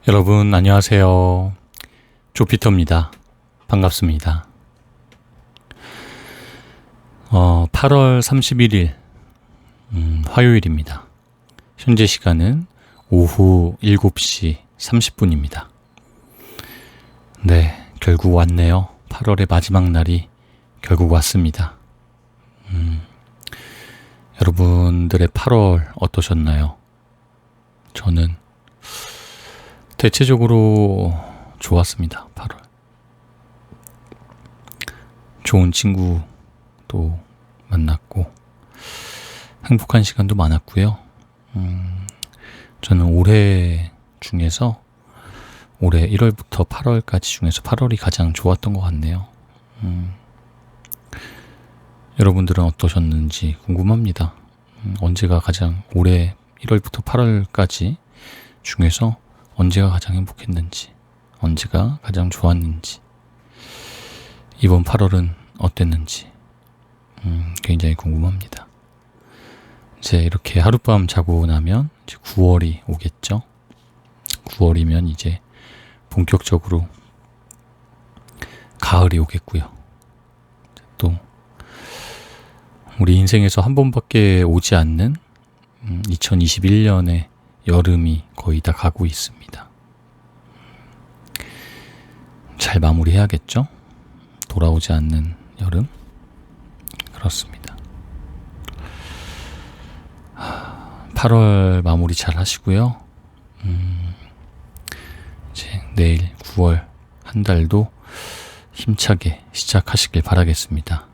여러분 안녕하세요. 조피터입니다. 반갑습니다. 8월 31일 화요일입니다. 현재 시간은 오후 7시 30분입니다. 네, 결국 왔네요. 8월의 마지막 날이 결국 왔습니다. 여러분들의 8월 어떠셨나요? 저는 대체적으로 좋았습니다. 8월. 좋은 친구도 만났고 행복한 시간도 많았고요. 저는 올해 중에서 올해 1월부터 8월까지 중에서 8월이 가장 좋았던 것 같네요. 여러분들은 어떠셨는지 궁금합니다. 언제가 가장 올해 1월부터 8월까지 중에서 언제가 가장 행복했는지, 언제가 가장 좋았는지, 이번 8월은 어땠는지 굉장히 궁금합니다. 이제 이렇게 하룻밤 자고 나면 이제 9월이 오겠죠. 9월이면 이제 본격적으로 가을이 오겠고요. 또 우리 인생에서 한 번밖에 오지 않는 2021년의 여름이 거의 다 가고 있습니다. 잘 마무리해야겠죠? 돌아오지 않는 여름? 그렇습니다. 8월 마무리 잘 하시고요. 이제 내일 9월 한 달도 힘차게 시작하시길 바라겠습니다.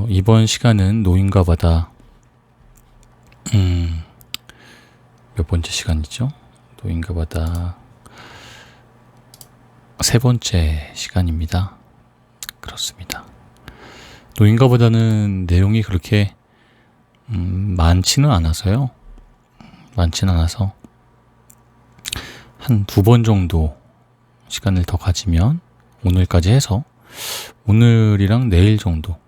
이번 시간은 노인과 바다 몇 번째 시간이죠? 노인과 바다 세 번째 시간입니다. 그렇습니다. 노인과 바다는 내용이 그렇게 많지는 않아서요. 많지는 않아서 한 2번 정도 시간을 더 가지면 오늘까지 해서 오늘이랑 내일 정도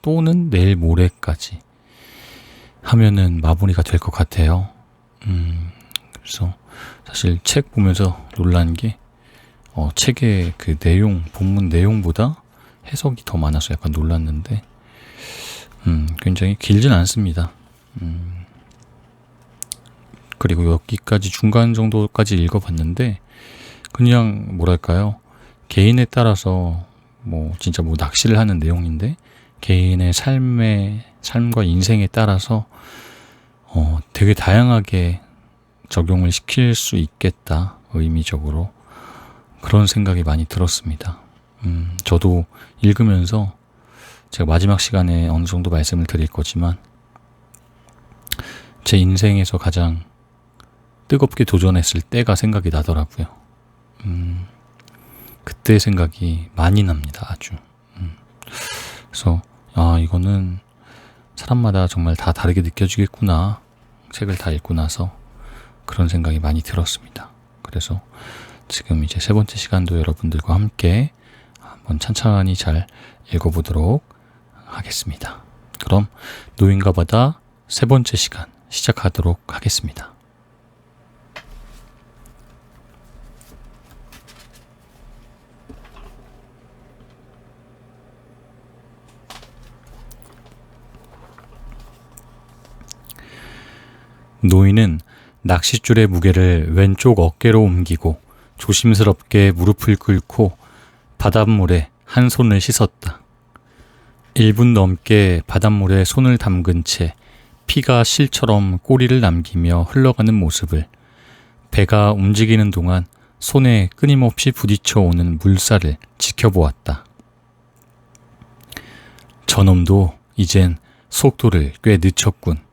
또는 내일 모레까지 하면은 마무리가 될 것 같아요. 그래서 사실 책 보면서 놀란 게 책의 그 내용, 본문 내용보다 해석이 더 많아서 약간 놀랐는데 굉장히 길진 않습니다. 그리고 여기까지 중간 정도까지 읽어봤는데 그냥 뭐랄까요, 개인에 따라서 진짜 낚시를 하는 내용인데 개인의 삶과 인생에 따라서 되게 다양하게 적용을 시킬 수 있겠다, 의미적으로 그런 생각이 많이 들었습니다. 저도 읽으면서 제가 마지막 시간에 어느 정도 말씀을 드릴 거지만 제 인생에서 가장 뜨겁게 도전했을 때가 생각이 나더라고요. 그때 생각이 많이 납니다. 아주. 그래서 이거는 사람마다 정말 다 다르게 느껴지겠구나, 책을 다 읽고 나서 그런 생각이 많이 들었습니다. 그래서 지금 이제 세 번째 시간도 여러분들과 함께 한번 찬찬히 잘 읽어보도록 하겠습니다. 그럼 노인과 바다 세 번째 시간 시작하도록 하겠습니다. 노인은 낚싯줄의 무게를 왼쪽 어깨로 옮기고 조심스럽게 무릎을 꿇고 바닷물에 한 손을 씻었다. 1분 넘게 바닷물에 손을 담근 채 피가 실처럼 꼬리를 남기며 흘러가는 모습을, 배가 움직이는 동안 손에 끊임없이 부딪혀오는 물살을 지켜보았다. 저놈도 이젠 속도를 꽤 늦췄군.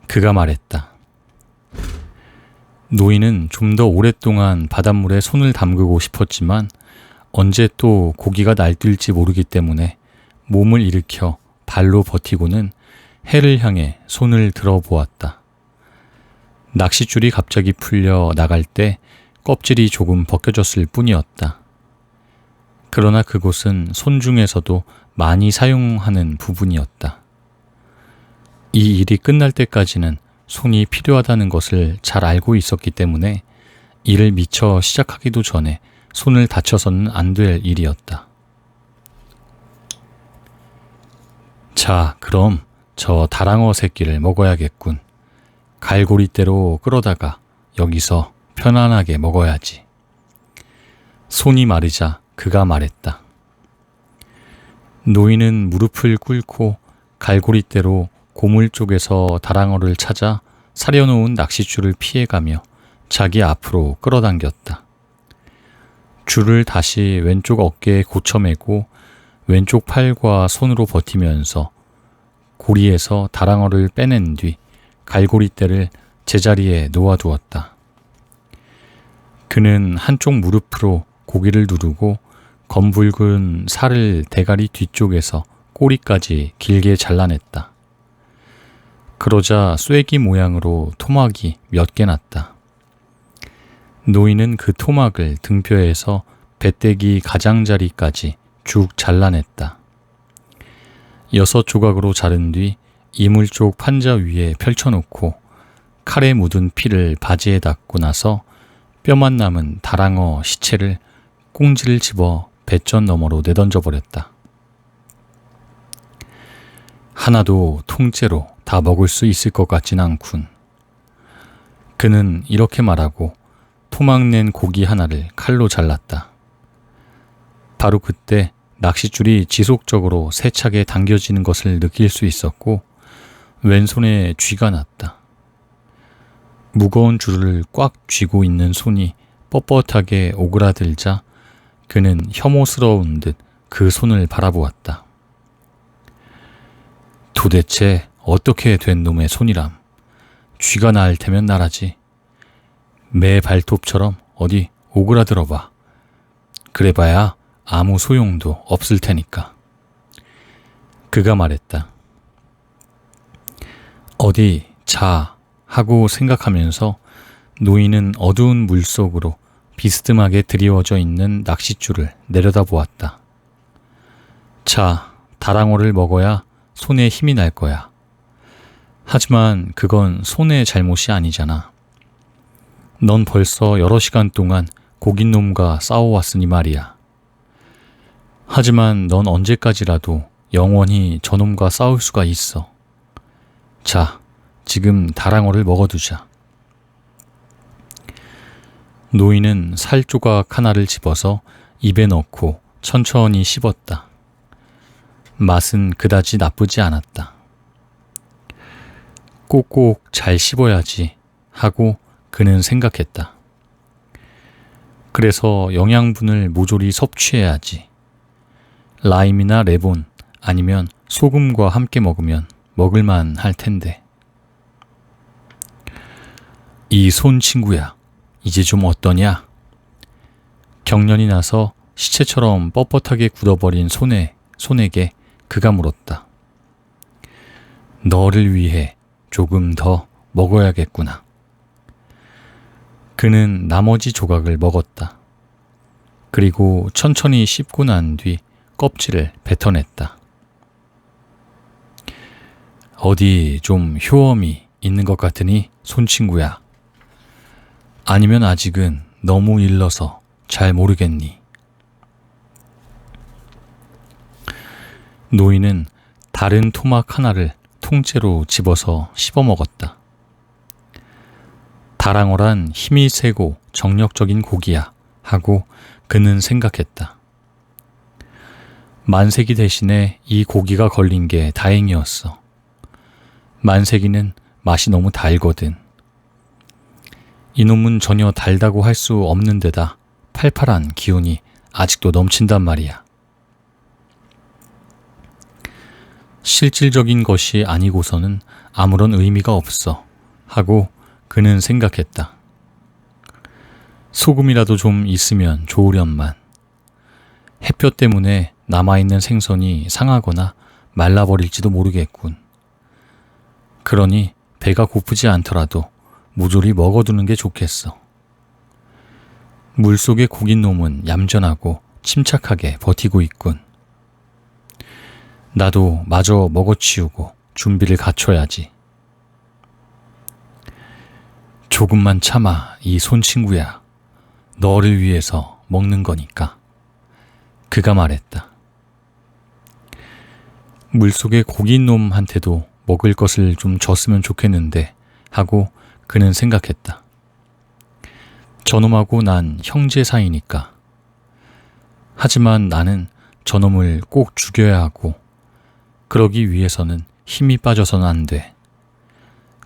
그가 말했다. 노인은 좀 더 오랫동안 바닷물에 손을 담그고 싶었지만 언제 또 고기가 날뛸지 모르기 때문에 몸을 일으켜 발로 버티고는 해를 향해 손을 들어보았다. 낚싯줄이 갑자기 풀려 나갈 때 껍질이 조금 벗겨졌을 뿐이었다. 그러나 그곳은 손 중에서도 많이 사용하는 부분이었다. 이 일이 끝날 때까지는 손이 필요하다는 것을 잘 알고 있었기 때문에 일을 미처 시작하기도 전에 손을 다쳐서는 안 될 일이었다. 자, 그럼 저 다랑어 새끼를 먹어야겠군. 갈고리대로 끌어다가 여기서 편안하게 먹어야지. 손이 마르자 그가 말했다. 노인은 무릎을 꿇고 갈고리대로 고물 쪽에서 다랑어를 찾아 사려놓은 낚싯줄을 피해가며 자기 앞으로 끌어당겼다. 줄을 다시 왼쪽 어깨에 고쳐매고 왼쪽 팔과 손으로 버티면서 고리에서 다랑어를 빼낸 뒤 갈고리대를 제자리에 놓아두었다. 그는 한쪽 무릎으로 고기를 누르고 검붉은 살을 대가리 뒤쪽에서 꼬리까지 길게 잘라냈다. 그러자 쐐기 모양으로 토막이 몇 개 났다. 노인은 그 토막을 등뼈에서 배때기 가장자리까지 쭉 잘라냈다. 6조각으로 자른 뒤 이물 쪽 판자 위에 펼쳐놓고 칼에 묻은 피를 바지에 닦고 나서 뼈만 남은 다랑어 시체를 꽁지를 집어 배전 너머로 내던져버렸다. 하나도 통째로 다 먹을 수 있을 것 같진 않군. 그는 이렇게 말하고 토막낸 고기 하나를 칼로 잘랐다. 바로 그때 낚싯줄이 지속적으로 세차게 당겨지는 것을 느낄 수 있었고 왼손에 쥐가 났다. 무거운 줄을 꽉 쥐고 있는 손이 뻣뻣하게 오그라들자 그는 혐오스러운 듯 그 손을 바라보았다. 도대체 어떻게 된 놈의 손이람. 쥐가 날 테면 날하지. 매 발톱처럼 어디 오그라들어봐. 그래봐야 아무 소용도 없을 테니까. 그가 말했다. 어디 자 하고 생각하면서 노인은 어두운 물속으로 비스듬하게 드리워져 있는 낚싯줄을 내려다보았다. 자, 다랑어를 먹어야 손에 힘이 날 거야. 하지만 그건 손의 잘못이 아니잖아. 넌 벌써 여러 시간 동안 고깃놈과 싸워왔으니 말이야. 하지만 넌 언제까지라도 영원히 저놈과 싸울 수가 있어. 자, 지금 다랑어를 먹어두자. 노인은 살 조각 하나를 집어서 입에 넣고 천천히 씹었다. 맛은 그다지 나쁘지 않았다. 꼭꼭 잘 씹어야지 하고 그는 생각했다. 그래서 영양분을 모조리 섭취해야지. 라임이나 레몬 아니면 소금과 함께 먹으면 먹을만 할 텐데. 이 손 친구야, 이제 좀 어떠냐? 경련이 나서 시체처럼 뻣뻣하게 굳어버린 손에게 그가 물었다. 너를 위해 조금 더 먹어야겠구나. 그는 나머지 조각을 먹었다. 그리고 천천히 씹고 난 뒤 껍질을 뱉어냈다. 어디 좀 효험이 있는 것 같으니 손친구야. 아니면 아직은 너무 일러서 잘 모르겠니? 노인은 다른 토막 하나를 통째로 집어서 씹어먹었다. 다랑어란 힘이 세고 정력적인 고기야 하고 그는 생각했다. 만세기 대신에 이 고기가 걸린 게 다행이었어. 만세기는 맛이 너무 달거든. 이놈은 전혀 달다고 할 수 없는 데다 팔팔한 기운이 아직도 넘친단 말이야. 실질적인 것이 아니고서는 아무런 의미가 없어 하고 그는 생각했다. 소금이라도 좀 있으면 좋으련만. 햇볕 때문에 남아있는 생선이 상하거나 말라버릴지도 모르겠군. 그러니 배가 고프지 않더라도 모조리 먹어두는 게 좋겠어. 물속의 고깃놈은 얌전하고 침착하게 버티고 있군. 나도 마저 먹어치우고 준비를 갖춰야지. 조금만 참아, 이 손친구야. 너를 위해서 먹는 거니까. 그가 말했다. 물속의 고기놈한테도 먹을 것을 좀 줬으면 좋겠는데 하고 그는 생각했다. 저놈하고 난 형제 사이니까. 하지만 나는 저놈을 꼭 죽여야 하고 그러기 위해서는 힘이 빠져서는 안 돼.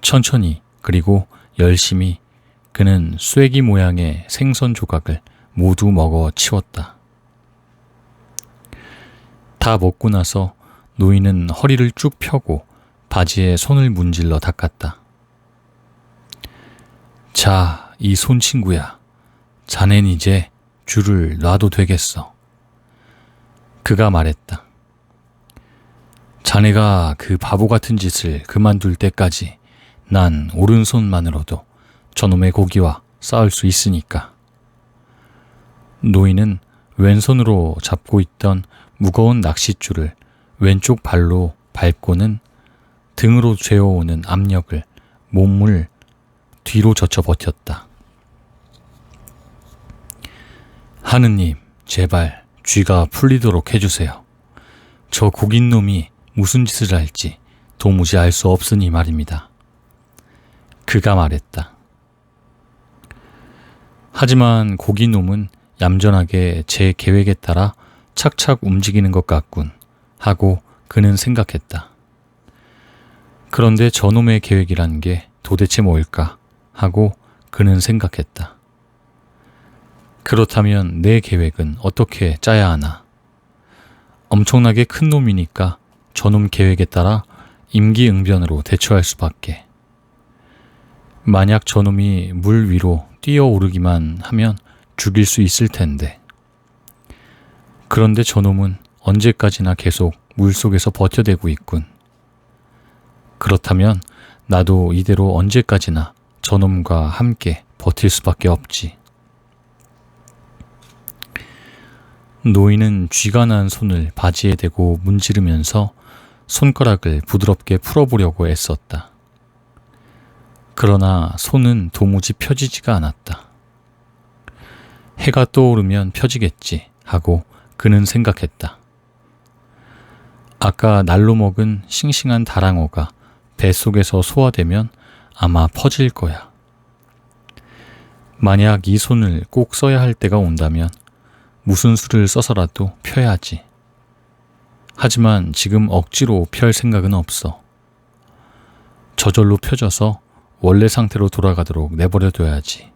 천천히 그리고 열심히 그는 쐐기 모양의 생선 조각을 모두 먹어 치웠다. 다 먹고 나서 노인은 허리를 쭉 펴고 바지에 손을 문질러 닦았다. 자, 이 손친구야. 자넨 이제 줄을 놔도 되겠어. 그가 말했다. 자네가 그 바보 같은 짓을 그만둘 때까지 난 오른손만으로도 저놈의 고기와 싸울 수 있으니까. 노인은 왼손으로 잡고 있던 무거운 낚싯줄을 왼쪽 발로 밟고는 등으로 죄어오는 압력을 몸을 뒤로 젖혀 버텼다. 하느님, 제발 쥐가 풀리도록 해주세요. 저 고긴 놈이 무슨 짓을 할지 도무지 알 수 없으니 말입니다. 그가 말했다. 하지만 고긴 놈은 얌전하게 제 계획에 따라 착착 움직이는 것 같군 하고 그는 생각했다. 그런데 저놈의 계획이란 게 도대체 뭘까 하고 그는 생각했다. 그렇다면 내 계획은 어떻게 짜야 하나? 엄청나게 큰 놈이니까 저놈 계획에 따라 임기응변으로 대처할 수밖에. 만약 저놈이 물 위로 뛰어오르기만 하면 죽일 수 있을 텐데. 그런데 저놈은 언제까지나 계속 물속에서 버텨대고 있군. 그렇다면 나도 이대로 언제까지나 저놈과 함께 버틸 수밖에 없지. 노인은 쥐가 난 손을 바지에 대고 문지르면서 손가락을 부드럽게 풀어보려고 애썼다. 그러나 손은 도무지 펴지지가 않았다. 해가 떠오르면 펴지겠지 하고 그는 생각했다. 아까 날로 먹은 싱싱한 다랑어가 뱃속에서 소화되면 아마 퍼질 거야. 만약 이 손을 꼭 써야 할 때가 온다면 무슨 수를 써서라도 펴야지. 하지만 지금 억지로 펼 생각은 없어. 저절로 펴져서 원래 상태로 돌아가도록 내버려둬야지.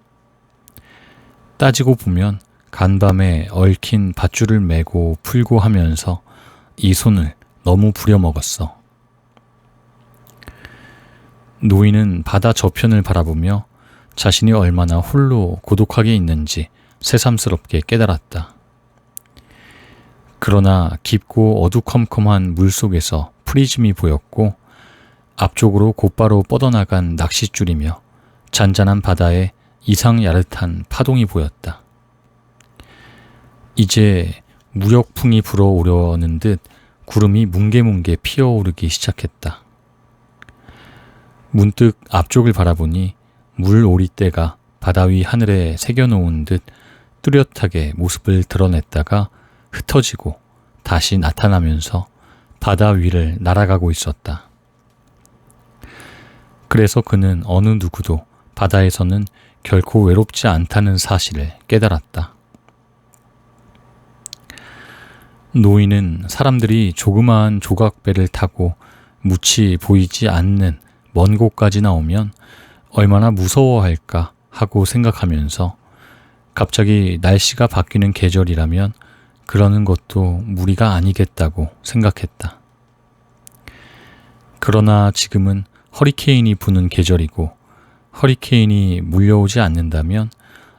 따지고 보면 간밤에 얽힌 밧줄을 메고 풀고 하면서 이 손을 너무 부려먹었어. 노인은 바다 저편을 바라보며 자신이 얼마나 홀로 고독하게 있는지 새삼스럽게 깨달았다. 그러나 깊고 어두컴컴한 물속에서 프리즘이 보였고 앞쪽으로 곧바로 뻗어나간 낚싯줄이며 잔잔한 바다에 이상 야릇한 파동이 보였다. 이제 무력풍이 불어오려는 듯 구름이 뭉게뭉게 피어오르기 시작했다. 문득 앞쪽을 바라보니 물 오리떼가 바다 위 하늘에 새겨놓은 듯 뚜렷하게 모습을 드러냈다가 흩어지고 다시 나타나면서 바다 위를 날아가고 있었다. 그래서 그는 어느 누구도 바다에서는 결코 외롭지 않다는 사실을 깨달았다. 노인은 사람들이 조그마한 조각배를 타고 묻히 보이지 않는 먼 곳까지 나오면 얼마나 무서워할까 하고 생각하면서 갑자기 날씨가 바뀌는 계절이라면 그러는 것도 무리가 아니겠다고 생각했다. 그러나 지금은 허리케인이 부는 계절이고 허리케인이 물려오지 않는다면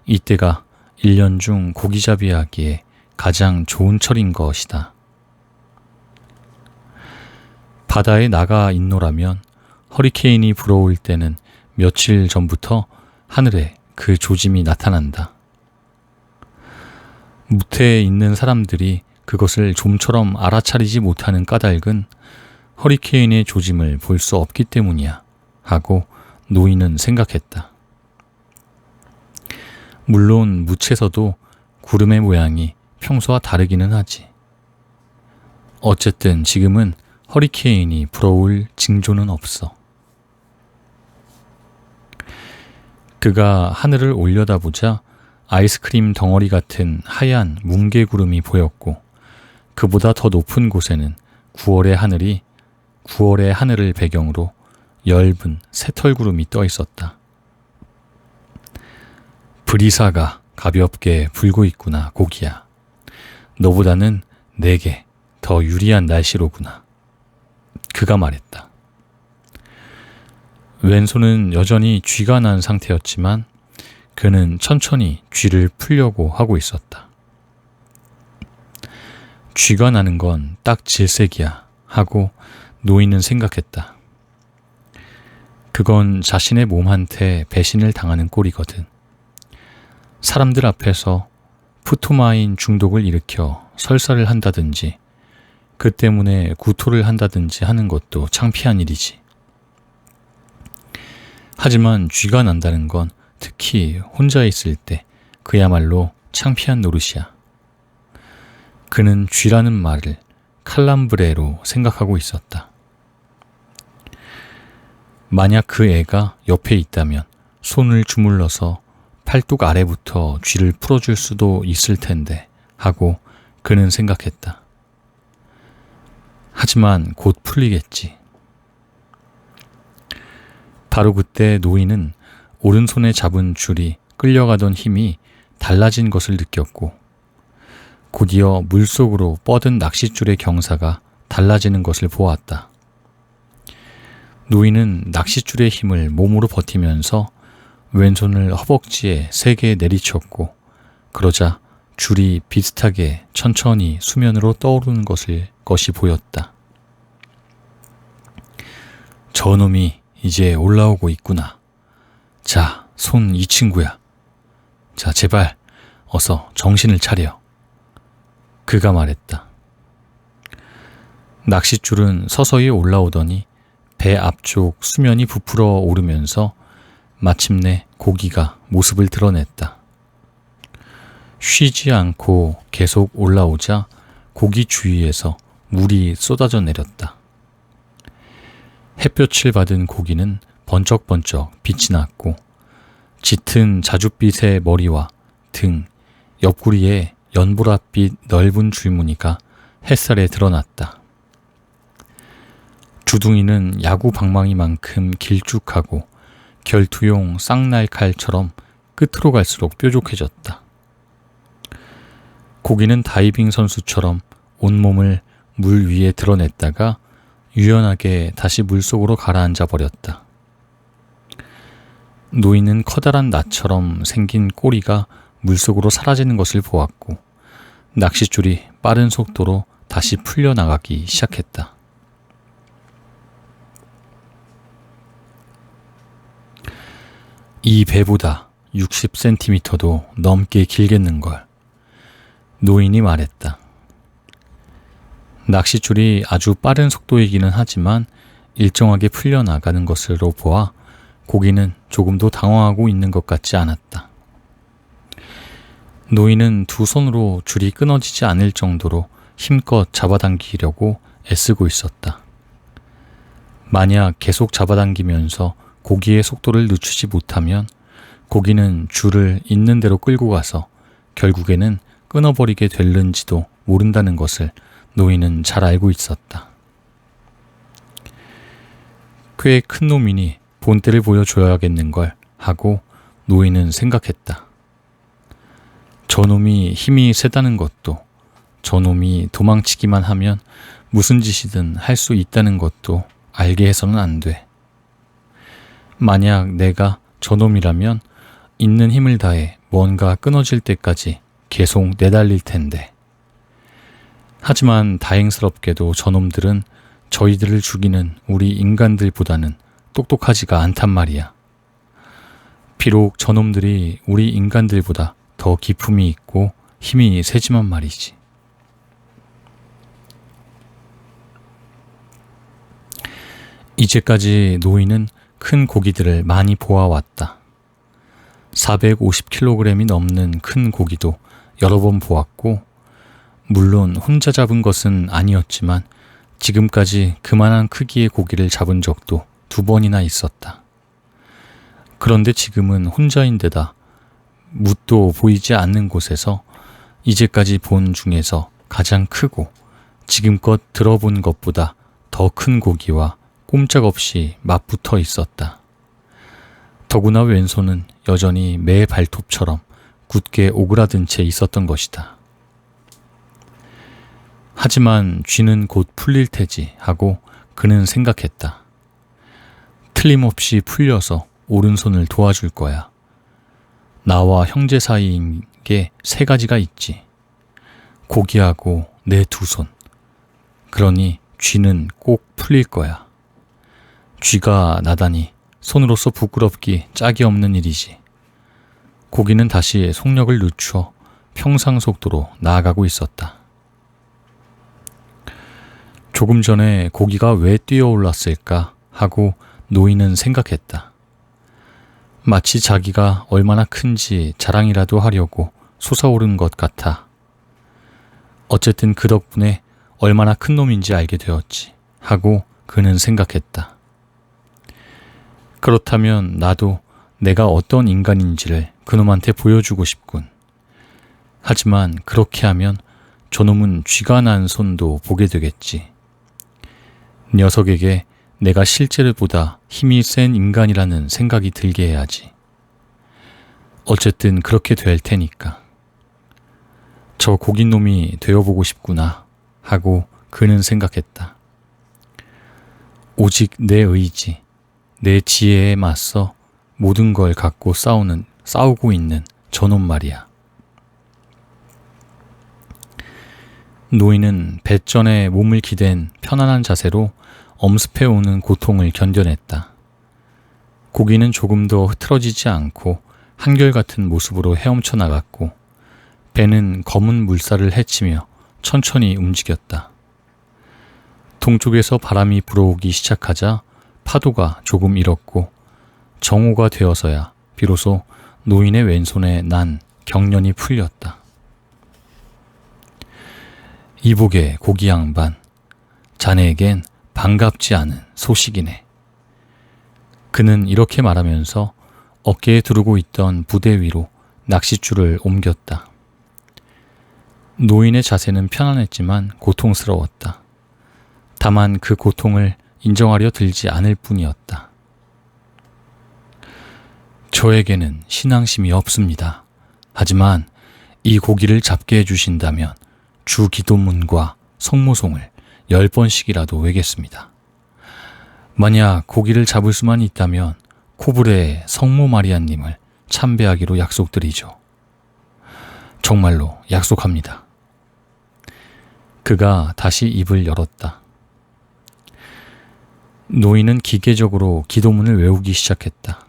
이때가 1년 중 고기잡이 하기에 가장 좋은 철인 것이다. 바다에 나가 있노라면 허리케인이 불어올 때는 며칠 전부터 하늘에 그 조짐이 나타난다. 무태에 있는 사람들이 그것을 좀처럼 알아차리지 못하는 까닭은 허리케인의 조짐을 볼 수 없기 때문이야 하고 노인은 생각했다. 물론 묻혀서도 구름의 모양이 평소와 다르기는 하지. 어쨌든 지금은 허리케인이 불어올 징조는 없어. 그가 하늘을 올려다보자 아이스크림 덩어리 같은 하얀 뭉게구름이 보였고, 그보다 더 높은 곳에는 9월의 하늘을 배경으로 엷은 새털구름이 떠 있었다. 브리사가 가볍게 불고 있구나, 고기야. 너보다는 내게 더 유리한 날씨로구나. 그가 말했다. 왼손은 여전히 쥐가 난 상태였지만 그는 천천히 쥐를 풀려고 하고 있었다. 쥐가 나는 건 딱 질색이야 하고 노인은 생각했다. 그건 자신의 몸한테 배신을 당하는 꼴이거든. 사람들 앞에서 푸토마인 중독을 일으켜 설사를 한다든지 그 때문에 구토를 한다든지 하는 것도 창피한 일이지. 하지만 쥐가 난다는 건 특히 혼자 있을 때 그야말로 창피한 노릇이야. 그는 쥐라는 말을 칼람브레로 생각하고 있었다. 만약 그 애가 옆에 있다면 손을 주물러서 팔뚝 아래부터 쥐를 풀어줄 수도 있을 텐데 하고 그는 생각했다. 하지만 곧 풀리겠지. 바로 그때 노인은 오른손에 잡은 줄이 끌려가던 힘이 달라진 것을 느꼈고, 곧이어 물속으로 뻗은 낚싯줄의 경사가 달라지는 것을 보았다. 노인은 낚싯줄의 힘을 몸으로 버티면서 왼손을 허벅지에 세게 내리쳤고, 그러자 줄이 비슷하게 천천히 수면으로 떠오르는 것이 보였다. 저놈이 이제 올라오고 있구나. 자, 손 이 친구야. 자, 제발 어서 정신을 차려. 그가 말했다. 낚싯줄은 서서히 올라오더니 배 앞쪽 수면이 부풀어 오르면서 마침내 고기가 모습을 드러냈다. 쉬지 않고 계속 올라오자 고기 주위에서 물이 쏟아져 내렸다. 햇볕을 받은 고기는 번쩍번쩍 빛이 났고, 짙은 자줏빛의 머리와 등, 옆구리에 연보랏빛 넓은 줄무늬가 햇살에 드러났다. 주둥이는 야구 방망이만큼 길쭉하고 결투용 쌍날칼처럼 끝으로 갈수록 뾰족해졌다. 고기는 다이빙 선수처럼 온몸을 물 위에 드러냈다가 유연하게 다시 물속으로 가라앉아 버렸다. 노인은 커다란 낫처럼 생긴 꼬리가 물속으로 사라지는 것을 보았고, 낚싯줄이 빠른 속도로 다시 풀려나가기 시작했다. 이 배보다 60cm도 넘게 길겠는걸. 노인이 말했다. 낚싯줄이 아주 빠른 속도이기는 하지만 일정하게 풀려나가는 것으로 보아 고기는 조금도 당황하고 있는 것 같지 않았다. 노인은 두 손으로 줄이 끊어지지 않을 정도로 힘껏 잡아당기려고 애쓰고 있었다. 만약 계속 잡아당기면서 고기의 속도를 늦추지 못하면 고기는 줄을 있는 대로 끌고 가서 결국에는 끊어버리게 될는지도 모른다는 것을 노인은 잘 알고 있었다. 꽤 큰 놈이니 본때를 보여줘야겠는걸 하고 노인은 생각했다. 저놈이 힘이 세다는 것도, 저놈이 도망치기만 하면 무슨 짓이든 할 수 있다는 것도 알게 해서는 안 돼. 만약 내가 저놈이라면 있는 힘을 다해 뭔가 끊어질 때까지 계속 내달릴 텐데. 하지만 다행스럽게도 저놈들은 저희들을 죽이는 우리 인간들보다는 똑똑하지가 않단 말이야. 비록 저놈들이 우리 인간들보다 더 기품이 있고 힘이 세지만 말이지. 이제까지 노인은 큰 고기들을 많이 보아왔다. 450kg이 넘는 큰 고기도 여러 번 보았고, 물론 혼자 잡은 것은 아니었지만 지금까지 그만한 크기의 고기를 잡은 적도 2번이나 있었다. 그런데 지금은 혼자인데다 뭇도 보이지 않는 곳에서 이제까지 본 중에서 가장 크고 지금껏 들어본 것보다 더 큰 고기와 꼼짝없이 맞붙어 있었다. 더구나 왼손은 여전히 매 발톱처럼 굳게 오그라든 채 있었던 것이다. 하지만 쥐는 곧 풀릴 테지 하고 그는 생각했다. 틀림없이 풀려서 오른손을 도와줄 거야. 나와 형제 사이인 게 3가지가 있지. 고기하고 내 2손. 그러니 쥐는 꼭 풀릴 거야. 쥐가 나다니 손으로서 부끄럽기 짝이 없는 일이지. 고기는 다시 속력을 늦추어 평상 속도로 나아가고 있었다. 조금 전에 고기가 왜 뛰어올랐을까 하고 노인은 생각했다. 마치 자기가 얼마나 큰지 자랑이라도 하려고 솟아오른 것 같아. 어쨌든 그 덕분에 얼마나 큰 놈인지 알게 되었지 하고 그는 생각했다. 그렇다면 나도 내가 어떤 인간인지를 그놈한테 보여주고 싶군. 하지만 그렇게 하면 저놈은 쥐가 난 손도 보게 되겠지. 녀석에게 내가 실제보다 힘이 센 인간이라는 생각이 들게 해야지. 어쨌든 그렇게 될 테니까. 저 고깃놈이 되어보고 싶구나 하고 그는 생각했다. 오직 내 의지, 내 지혜에 맞서 모든 걸 갖고 싸우고 있는 저놈 말이야. 노인은 배전에 몸을 기댄 편안한 자세로 엄습해오는 고통을 견뎌냈다. 고기는 조금 더 흐트러지지 않고 한결같은 모습으로 헤엄쳐 나갔고, 배는 검은 물살을 헤치며 천천히 움직였다. 동쪽에서 바람이 불어오기 시작하자 파도가 조금 일었고, 정오가 되어서야 비로소 노인의 왼손에 난 경련이 풀렸다. 이복의 고기 양반, 자네에겐 반갑지 않은 소식이네. 그는 이렇게 말하면서 어깨에 두르고 있던 부대 위로 낚싯줄을 옮겼다. 노인의 자세는 편안했지만 고통스러웠다. 다만 그 고통을 인정하려 들지 않을 뿐이었다. 저에게는 신앙심이 없습니다. 하지만 이 고기를 잡게 해주신다면 주 기도문과 성모송을 10번씩이라도 외겠습니다. 만약 고기를 잡을 수만 있다면 코브레의 성모 마리아님을 참배하기로 약속드리죠. 정말로 약속합니다. 그가 다시 입을 열었다. 노인은 기계적으로 기도문을 외우기 시작했다.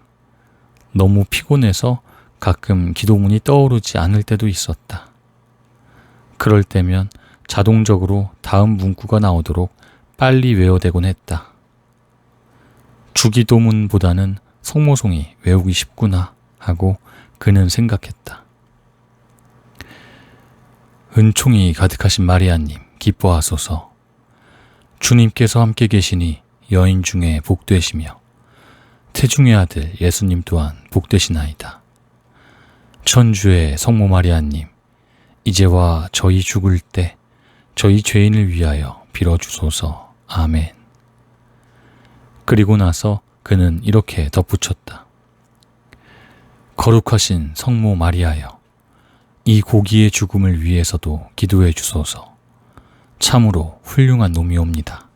너무 피곤해서 가끔 기도문이 떠오르지 않을 때도 있었다. 그럴 때면 자동적으로 다음 문구가 나오도록 빨리 외워대곤 했다. 주기도문보다는 성모송이 외우기 쉽구나 하고 그는 생각했다. 은총이 가득하신 마리아님, 기뻐하소서. 주님께서 함께 계시니 여인 중에 복되시며 태중의 아들 예수님 또한 복되시나이다. 천주의 성모 마리아님, 이제와 저희 죽을 때 저희 죄인을 위하여 빌어주소서. 아멘. 그리고 나서 그는 이렇게 덧붙였다. 거룩하신 성모 마리아여, 이 고기의 죽음을 위해서도 기도해 주소서. 참으로 훌륭한 놈이옵니다.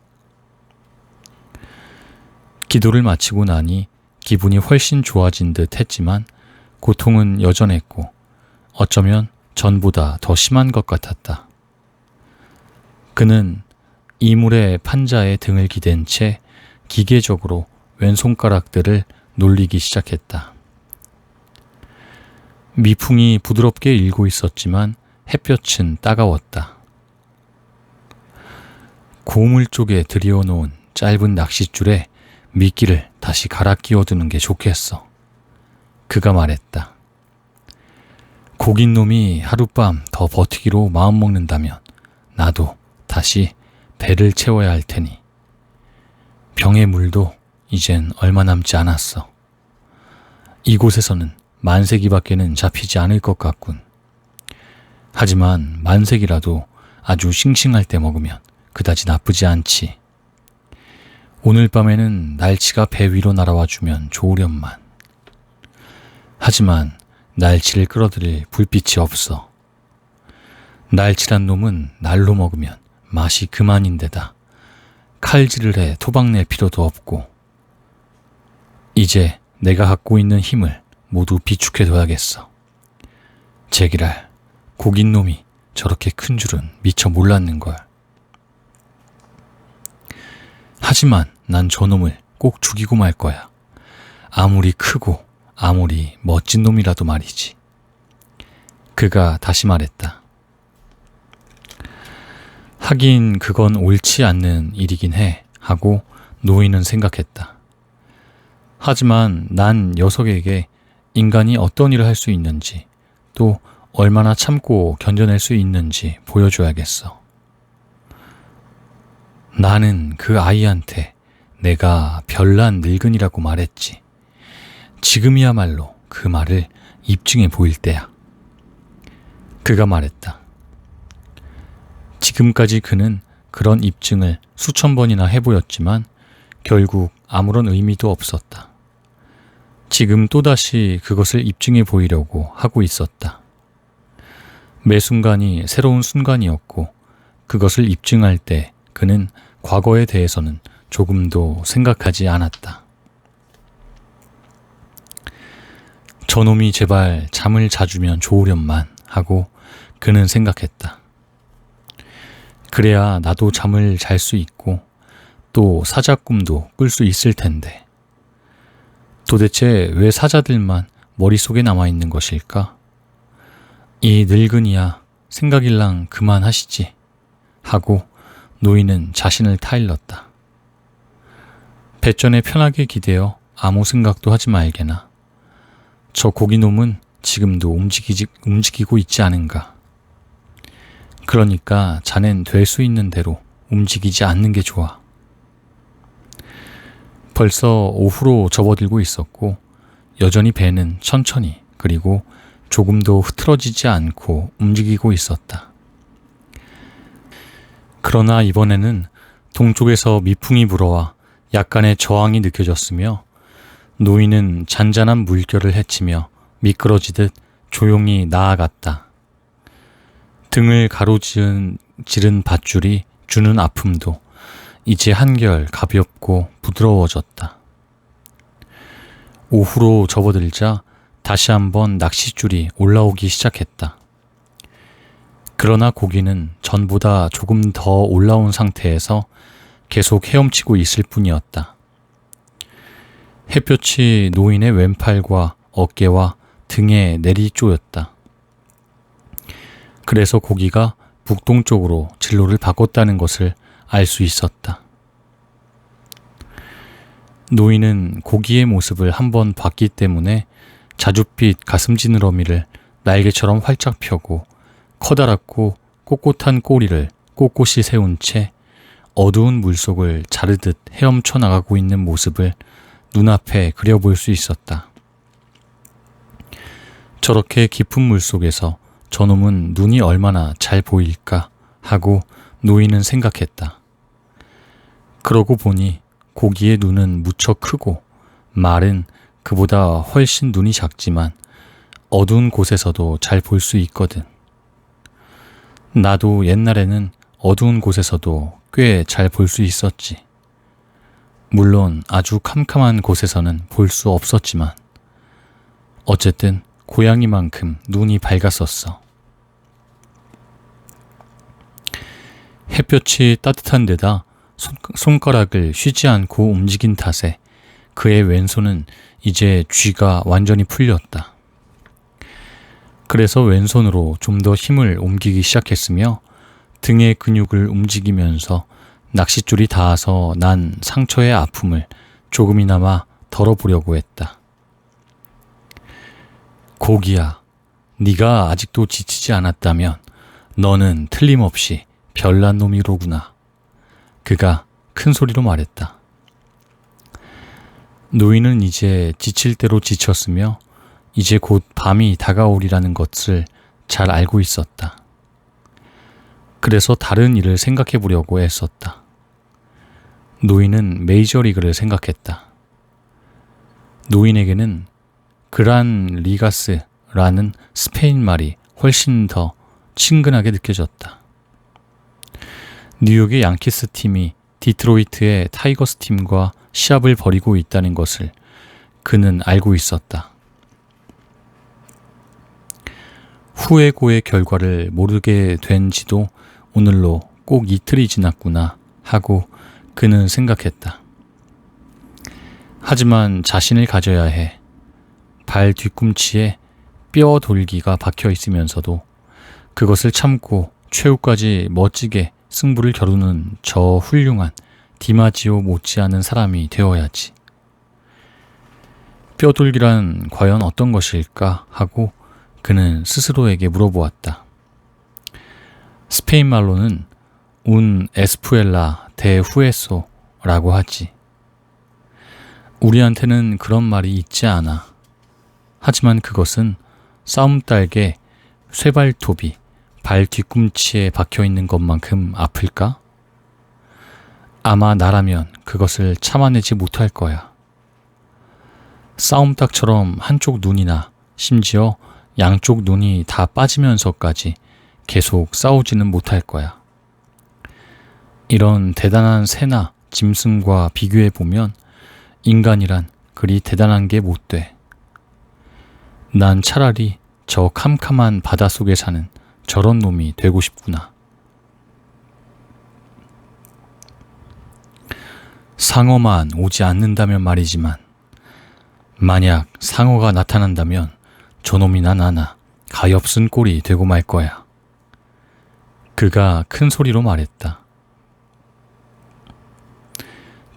기도를 마치고 나니 기분이 훨씬 좋아진 듯 했지만 고통은 여전했고 어쩌면 전보다 더 심한 것 같았다. 그는 이물의 판자에 등을 기댄 채 기계적으로 왼손가락들을 놀리기 시작했다. 미풍이 부드럽게 일고 있었지만 햇볕은 따가웠다. 고물 쪽에 들여놓은 짧은 낚싯줄에 미끼를 다시 갈아 끼워두는 게 좋겠어. 그가 말했다. 고긴 놈이 하룻밤 더 버티기로 마음먹는다면 나도 다시 배를 채워야 할 테니 병의 물도 이젠 얼마 남지 않았어. 이곳에서는 만세기밖에는 잡히지 않을 것 같군. 하지만 만세기라도 아주 싱싱할 때 먹으면 그다지 나쁘지 않지. 오늘 밤에는 날치가 배 위로 날아와주면 좋으련만. 하지만 날치를 끌어들일 불빛이 없어. 날치란 놈은 날로 먹으면 맛이 그만인데다 칼질을 해 토박낼 필요도 없고. 이제 내가 갖고 있는 힘을 모두 비축해둬야겠어. 제기랄, 고긴 놈이 저렇게 큰 줄은 미처 몰랐는걸. 하지만 난 저놈을 꼭 죽이고 말 거야. 아무리 크고 아무리 멋진 놈이라도 말이지. 그가 다시 말했다. 하긴 그건 옳지 않는 일이긴 해 하고 노인은 생각했다. 하지만 난 녀석에게 인간이 어떤 일을 할 수 있는지 또 얼마나 참고 견뎌낼 수 있는지 보여줘야겠어. 나는 그 아이한테 내가 별난 늙은이라고 말했지. 지금이야말로 그 말을 입증해 보일 때야. 그가 말했다. 지금까지 그는 그런 입증을 수천 번이나 해보였지만 결국 아무런 의미도 없었다. 지금 또다시 그것을 입증해 보이려고 하고 있었다. 매 순간이 새로운 순간이었고 그것을 입증할 때 그는 과거에 대해서는 조금도 생각하지 않았다. 저놈이 제발 잠을 자주면 좋으련만 하고 그는 생각했다. 그래야 나도 잠을 잘 수 있고 또 사자 꿈도 꿀 수 있을 텐데. 도대체 왜 사자들만 머릿속에 남아있는 것일까? 이 늙은이야, 생각일랑 그만하시지 하고 노인은 자신을 타일렀다. 배전에 편하게 기대어 아무 생각도 하지 말게나. 저 고기놈은 지금도 움직이고 있지 않은가. 그러니까 자넨 될 수 있는 대로 움직이지 않는 게 좋아. 벌써 오후로 접어들고 있었고 여전히 배는 천천히 그리고 조금도 흐트러지지 않고 움직이고 있었다. 그러나 이번에는 동쪽에서 미풍이 불어와 약간의 저항이 느껴졌으며 노인은 잔잔한 물결을 헤치며 미끄러지듯 조용히 나아갔다. 등을 가로지른 밧줄이 주는 아픔도 이제 한결 가볍고 부드러워졌다. 오후로 접어들자 다시 한번 낚싯줄이 올라오기 시작했다. 그러나 고기는 전보다 조금 더 올라온 상태에서 계속 헤엄치고 있을 뿐이었다. 햇볕이 노인의 왼팔과 어깨와 등에 내리쪼였다. 그래서 고기가 북동쪽으로 진로를 바꿨다는 것을 알 수 있었다. 노인은 고기의 모습을 한번 봤기 때문에 자줏빛 가슴지느러미를 날개처럼 활짝 펴고 커다랗고 꼿꼿한 꼬리를 꼿꼿이 세운 채 어두운 물속을 자르듯 헤엄쳐 나가고 있는 모습을 눈앞에 그려볼 수 있었다. 저렇게 깊은 물속에서 저놈은 눈이 얼마나 잘 보일까 하고 노인은 생각했다. 그러고 보니 고기의 눈은 무척 크고 말은 그보다 훨씬 눈이 작지만 어두운 곳에서도 잘 볼 수 있거든. 나도 옛날에는 어두운 곳에서도 꽤 잘 볼 수 있었지. 물론 아주 캄캄한 곳에서는 볼 수 없었지만 어쨌든 고양이만큼 눈이 밝았었어. 햇볕이 따뜻한 데다 손가락을 쉬지 않고 움직인 탓에 그의 왼손은 이제 쥐가 완전히 풀렸다. 그래서 왼손으로 좀 더 힘을 옮기기 시작했으며 등의 근육을 움직이면서 낚싯줄이 닿아서 난 상처의 아픔을 조금이나마 덜어보려고 했다. 고기야, 네가 아직도 지치지 않았다면 너는 틀림없이 별난 놈이로구나. 그가 큰 소리로 말했다. 노인은 이제 지칠 대로 지쳤으며 이제 곧 밤이 다가오리라는 것을 잘 알고 있었다. 그래서 다른 일을 생각해 보려고 애썼다. 노인은 메이저리그를 생각했다. 노인에게는 그란 리가스라는 스페인 말이 훨씬 더 친근하게 느껴졌다. 뉴욕의 양키스 팀이 디트로이트의 타이거스 팀과 시합을 벌이고 있다는 것을 그는 알고 있었다. 후회고의 결과를 모르게 된 지도 오늘로 꼭 이틀이 지났구나 하고 그는 생각했다. 하지만 자신을 가져야 해. 발 뒤꿈치에 뼈 돌기가 박혀 있으면서도 그것을 참고 최후까지 멋지게 승부를 겨루는 저 훌륭한 디마지오 못지않은 사람이 되어야지. 뼈돌기란 과연 어떤 것일까 하고 그는 스스로에게 물어보았다. 스페인 말로는 운 에스푸엘라 데 후에소라고 하지. 우리한테는 그런 말이 있지 않아. 하지만 그것은 싸움딸개 쇠발톱이 발 뒤꿈치에 박혀있는 것만큼 아플까? 아마 나라면 그것을 참아내지 못할 거야. 싸움닭처럼 한쪽 눈이나 심지어 양쪽 눈이 다 빠지면서까지 계속 싸우지는 못할 거야. 이런 대단한 새나 짐승과 비교해보면 인간이란 그리 대단한 게 못 돼. 난 차라리 저 캄캄한 바닷속에 사는 저런 놈이 되고 싶구나. 상어만 오지 않는다면 말이지만 만약 상어가 나타난다면 저놈이나 나나 가엾은 꼴이 되고 말 거야. 그가 큰 소리로 말했다.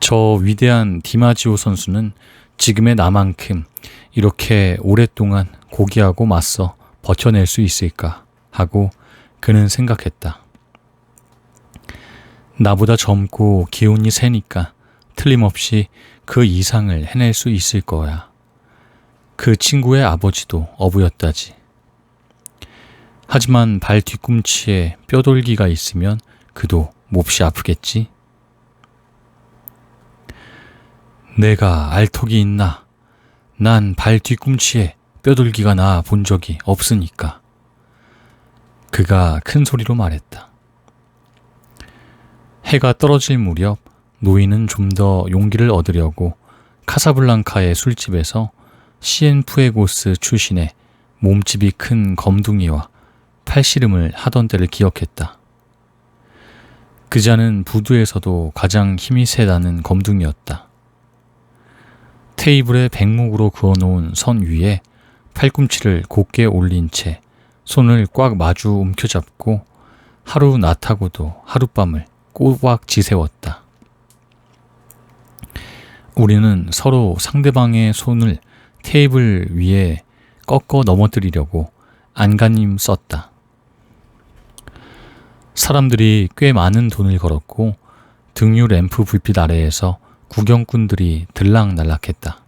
저 위대한 디마지오 선수는 지금의 나만큼 이렇게 오랫동안 고기하고 맞서 버텨낼 수 있을까 하고 그는 생각했다. 나보다 젊고 기운이 세니까 틀림없이 그 이상을 해낼 수 있을 거야. 그 친구의 아버지도 어부였다지. 하지만 발 뒤꿈치에 뼈돌기가 있으면 그도 몹시 아프겠지? 내가 알 턱이 있나? 난 발 뒤꿈치에 뼈돌기가 나 본 적이 없으니까. 그가 큰 소리로 말했다. 해가 떨어질 무렵 노인은 좀 더 용기를 얻으려고 카사블랑카의 술집에서 시엔푸에고스 출신의 몸집이 큰 검둥이와 팔씨름을 하던 때를 기억했다. 그 자는 부두에서도 가장 힘이 세다는 검둥이였다. 테이블에 백목으로 그어놓은 선 위에 팔꿈치를 곧게 올린 채 손을 꽉 마주 움켜잡고 하루 낮하고도 하룻밤을 꼬박 지새웠다. 우리는 서로 상대방의 손을 테이블 위에 꺾어 넘어뜨리려고 안간힘 썼다. 사람들이 꽤 많은 돈을 걸었고 등유 램프 불빛 아래에서 구경꾼들이 들락날락했다.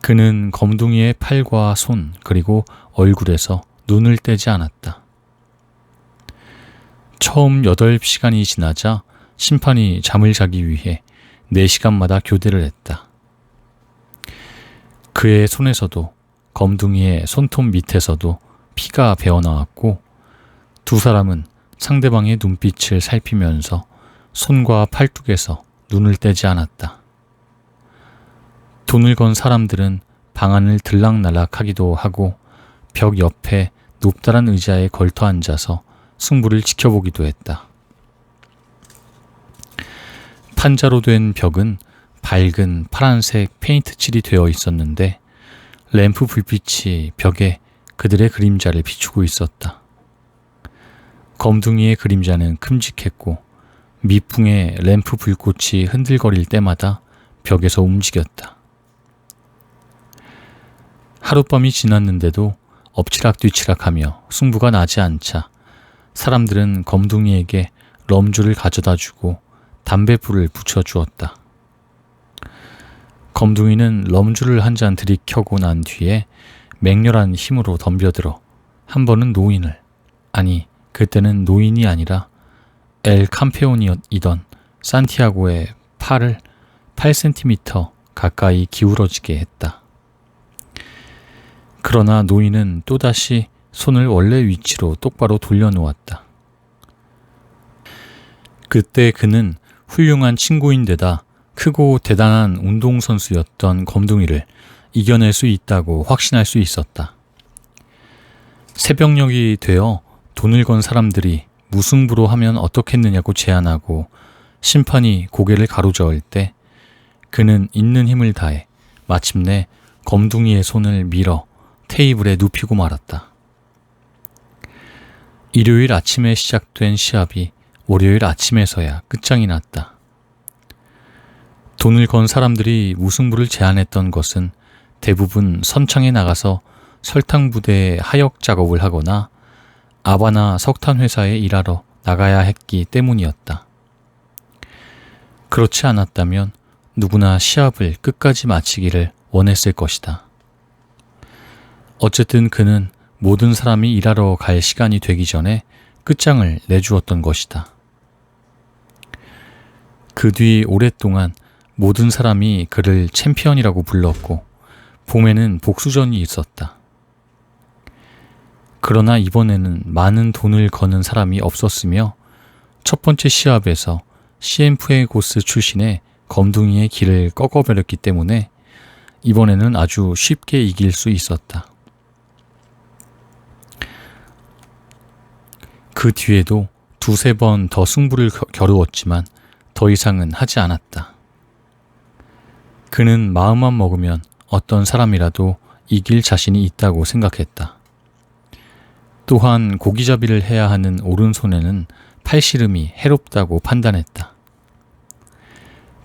그는 검둥이의 팔과 손 그리고 얼굴에서 눈을 떼지 않았다. 처음 8시간이 지나자 심판이 잠을 자기 위해 4시간마다 교대를 했다. 그의 손에서도 검둥이의 손톱 밑에서도 피가 배어나왔고 두 사람은 상대방의 눈빛을 살피면서 손과 팔뚝에서 눈을 떼지 않았다. 돈을 건 사람들은 방안을 들락날락하기도 하고 벽 옆에 높다란 의자에 걸터 앉아서 승부를 지켜보기도 했다. 판자로 된 벽은 밝은 파란색 페인트 칠이 되어 있었는데 램프 불빛이 벽에 그들의 그림자를 비추고 있었다. 검둥이의 그림자는 큼직했고 미풍의 램프 불꽃이 흔들거릴 때마다 벽에서 움직였다. 하룻밤이 지났는데도 엎치락뒤치락하며 승부가 나지 않자 사람들은 검둥이에게 럼주를 가져다 주고 담뱃불을 붙여주었다. 검둥이는 럼주를 한 잔 들이켜고 난 뒤에 맹렬한 힘으로 덤벼들어 한 번은 노인을, 아니 그때는 노인이 아니라 엘 캠페온이던 산티아고의 팔을 8cm 가까이 기울어지게 했다. 그러나 노인은 또다시 손을 원래 위치로 똑바로 돌려놓았다. 그때 그는 훌륭한 친구인데다 크고 대단한 운동선수였던 검둥이를 이겨낼 수 있다고 확신할 수 있었다. 새벽녘이 되어 돈을 건 사람들이 무승부로 하면 어떻겠느냐고 제안하고 심판이 고개를 가로저을 때 그는 있는 힘을 다해 마침내 검둥이의 손을 밀어 테이블에 눕히고 말았다. 일요일 아침에 시작된 시합이 월요일 아침에서야 끝장이 났다. 돈을 건 사람들이 무승부를 제안했던 것은 대부분 선창에 나가서 설탕 부대에 하역 작업을 하거나 아바나 석탄 회사에 일하러 나가야 했기 때문이었다. 그렇지 않았다면 누구나 시합을 끝까지 마치기를 원했을 것이다. 어쨌든 그는 모든 사람이 일하러 갈 시간이 되기 전에 끝장을 내주었던 것이다. 그 뒤 오랫동안 모든 사람이 그를 챔피언이라고 불렀고 봄에는 복수전이 있었다. 그러나 이번에는 많은 돈을 거는 사람이 없었으며 첫 번째 시합에서 시엠프에고스 출신의 검둥이의 길을 꺾어버렸기 때문에 이번에는 아주 쉽게 이길 수 있었다. 그 뒤에도 두세 번 더 승부를 겨루었지만 더 이상은 하지 않았다. 그는 마음만 먹으면 어떤 사람이라도 이길 자신이 있다고 생각했다. 또한 고기잡이를 해야 하는 오른손에는 팔씨름이 해롭다고 판단했다.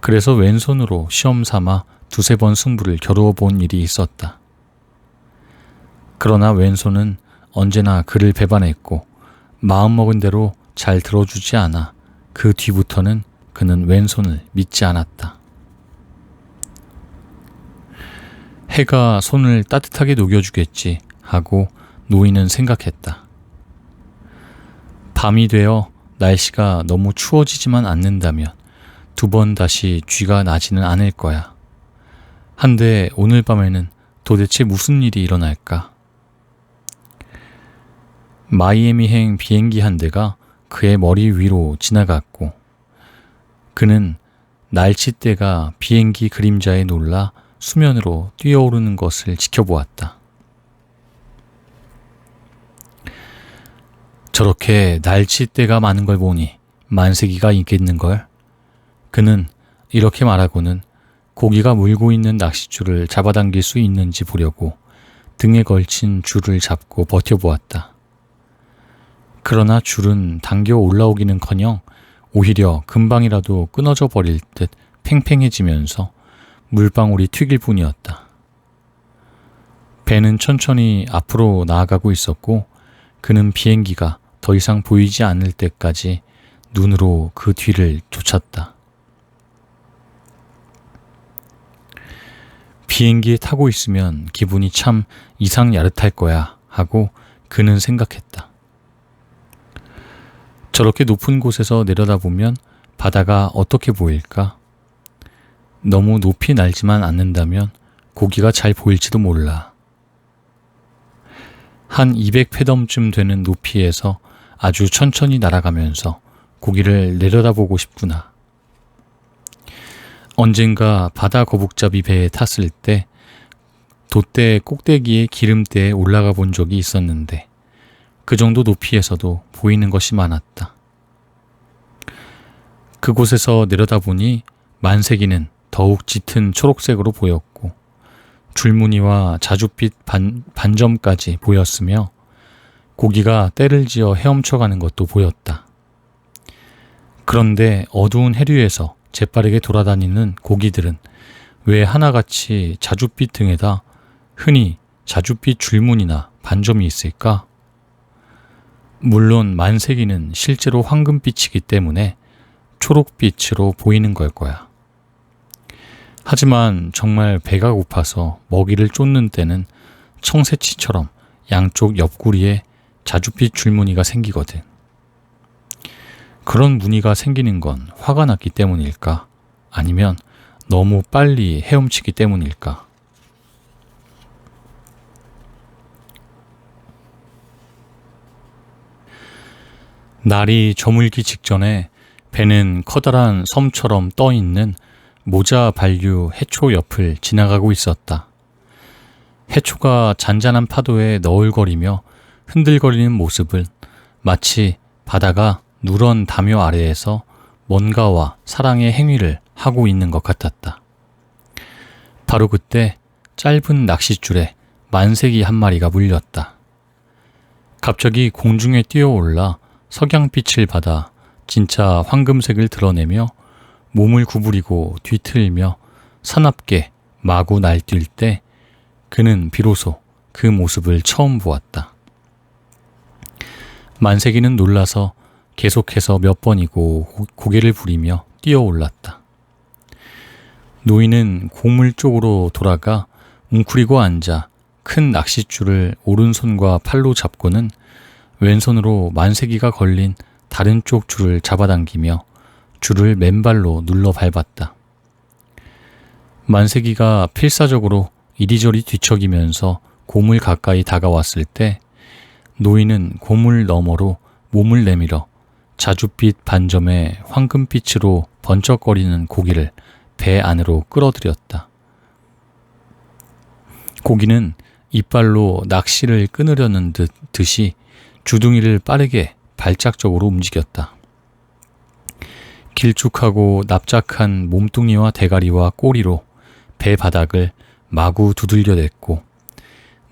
그래서 왼손으로 시험 삼아 두세 번 승부를 겨루어 본 일이 있었다. 그러나 왼손은 언제나 그를 배반했고 마음먹은 대로 잘 들어주지 않아 그 뒤부터는 그는 왼손을 믿지 않았다. 해가 손을 따뜻하게 녹여주겠지 하고 노인은 생각했다. 밤이 되어 날씨가 너무 추워지지만 않는다면 두 번 다시 쥐가 나지는 않을 거야. 한데 오늘 밤에는 도대체 무슨 일이 일어날까? 마이애미행 비행기 한 대가 그의 머리 위로 지나갔고 그는 날치떼가 비행기 그림자에 놀라 수면으로 뛰어오르는 것을 지켜보았다. 저렇게 날치떼가 많은 걸 보니 만세기가 있겠는걸? 그는 이렇게 말하고는 고기가 물고 있는 낚싯줄을 잡아당길 수 있는지 보려고 등에 걸친 줄을 잡고 버텨보았다. 그러나 줄은 당겨 올라오기는커녕 오히려 금방이라도 끊어져 버릴 듯 팽팽해지면서 물방울이 튀길 뿐이었다. 배는 천천히 앞으로 나아가고 있었고 그는 비행기가 더 이상 보이지 않을 때까지 눈으로 그 뒤를 쫓았다. 비행기에 타고 있으면 기분이 참 이상 야릇할 거야 하고 그는 생각했다. 저렇게 높은 곳에서 내려다보면 바다가 어떻게 보일까? 너무 높이 날지만 않는다면 고기가 잘 보일지도 몰라. 한 200페덤쯤 되는 높이에서 아주 천천히 날아가면서 고기를 내려다보고 싶구나. 언젠가 바다 거북잡이 배에 탔을 때 돛대 꼭대기에 기름대에 올라가 본 적이 있었는데 그 정도 높이에서도 보이는 것이 많았다. 그곳에서 내려다보니 만세기는 더욱 짙은 초록색으로 보였고 줄무늬와 자줏빛 반점까지 보였으며 고기가 때를 지어 헤엄쳐가는 것도 보였다. 그런데 어두운 해류에서 재빠르게 돌아다니는 고기들은 왜 하나같이 자줏빛 등에다 흔히 자줏빛 줄무늬나 반점이 있을까? 물론 만세기는 실제로 황금빛이기 때문에 초록빛으로 보이는 걸 거야. 하지만 정말 배가 고파서 먹이를 쫓는 때는 청새치처럼 양쪽 옆구리에 자줏빛 줄무늬가 생기거든. 그런 무늬가 생기는 건 화가 났기 때문일까? 아니면 너무 빨리 헤엄치기 때문일까? 날이 저물기 직전에 배는 커다란 섬처럼 떠있는 모자 반류 해초 옆을 지나가고 있었다. 해초가 잔잔한 파도에 너울거리며 흔들거리는 모습은 마치 바다가 누런 담요 아래에서 뭔가와 사랑의 행위를 하고 있는 것 같았다. 바로 그때 짧은 낚싯줄에 만세기 한 마리가 물렸다. 갑자기 공중에 뛰어올라 석양빛을 받아 진짜 황금색을 드러내며 몸을 구부리고 뒤틀며 사납게 마구 날뛸 때 그는 비로소 그 모습을 처음 보았다. 만세기는 놀라서 계속해서 몇 번이고 고개를 부리며 뛰어올랐다. 노인은 고물 쪽으로 돌아가 웅크리고 앉아 큰 낚싯줄을 오른손과 팔로 잡고는 왼손으로 만세기가 걸린 다른 쪽 줄을 잡아당기며 줄을 맨발로 눌러 밟았다. 만세기가 필사적으로 이리저리 뒤척이면서 고물 가까이 다가왔을 때 노인은 고물 너머로 몸을 내밀어 자줏빛 반점의 황금빛으로 번쩍거리는 고기를 배 안으로 끌어들였다. 고기는 이빨로 낚시를 끊으려는 듯이 주둥이를 빠르게 발작적으로 움직였다. 길쭉하고 납작한 몸뚱이와 대가리와 꼬리로 배 바닥을 마구 두들겨댔고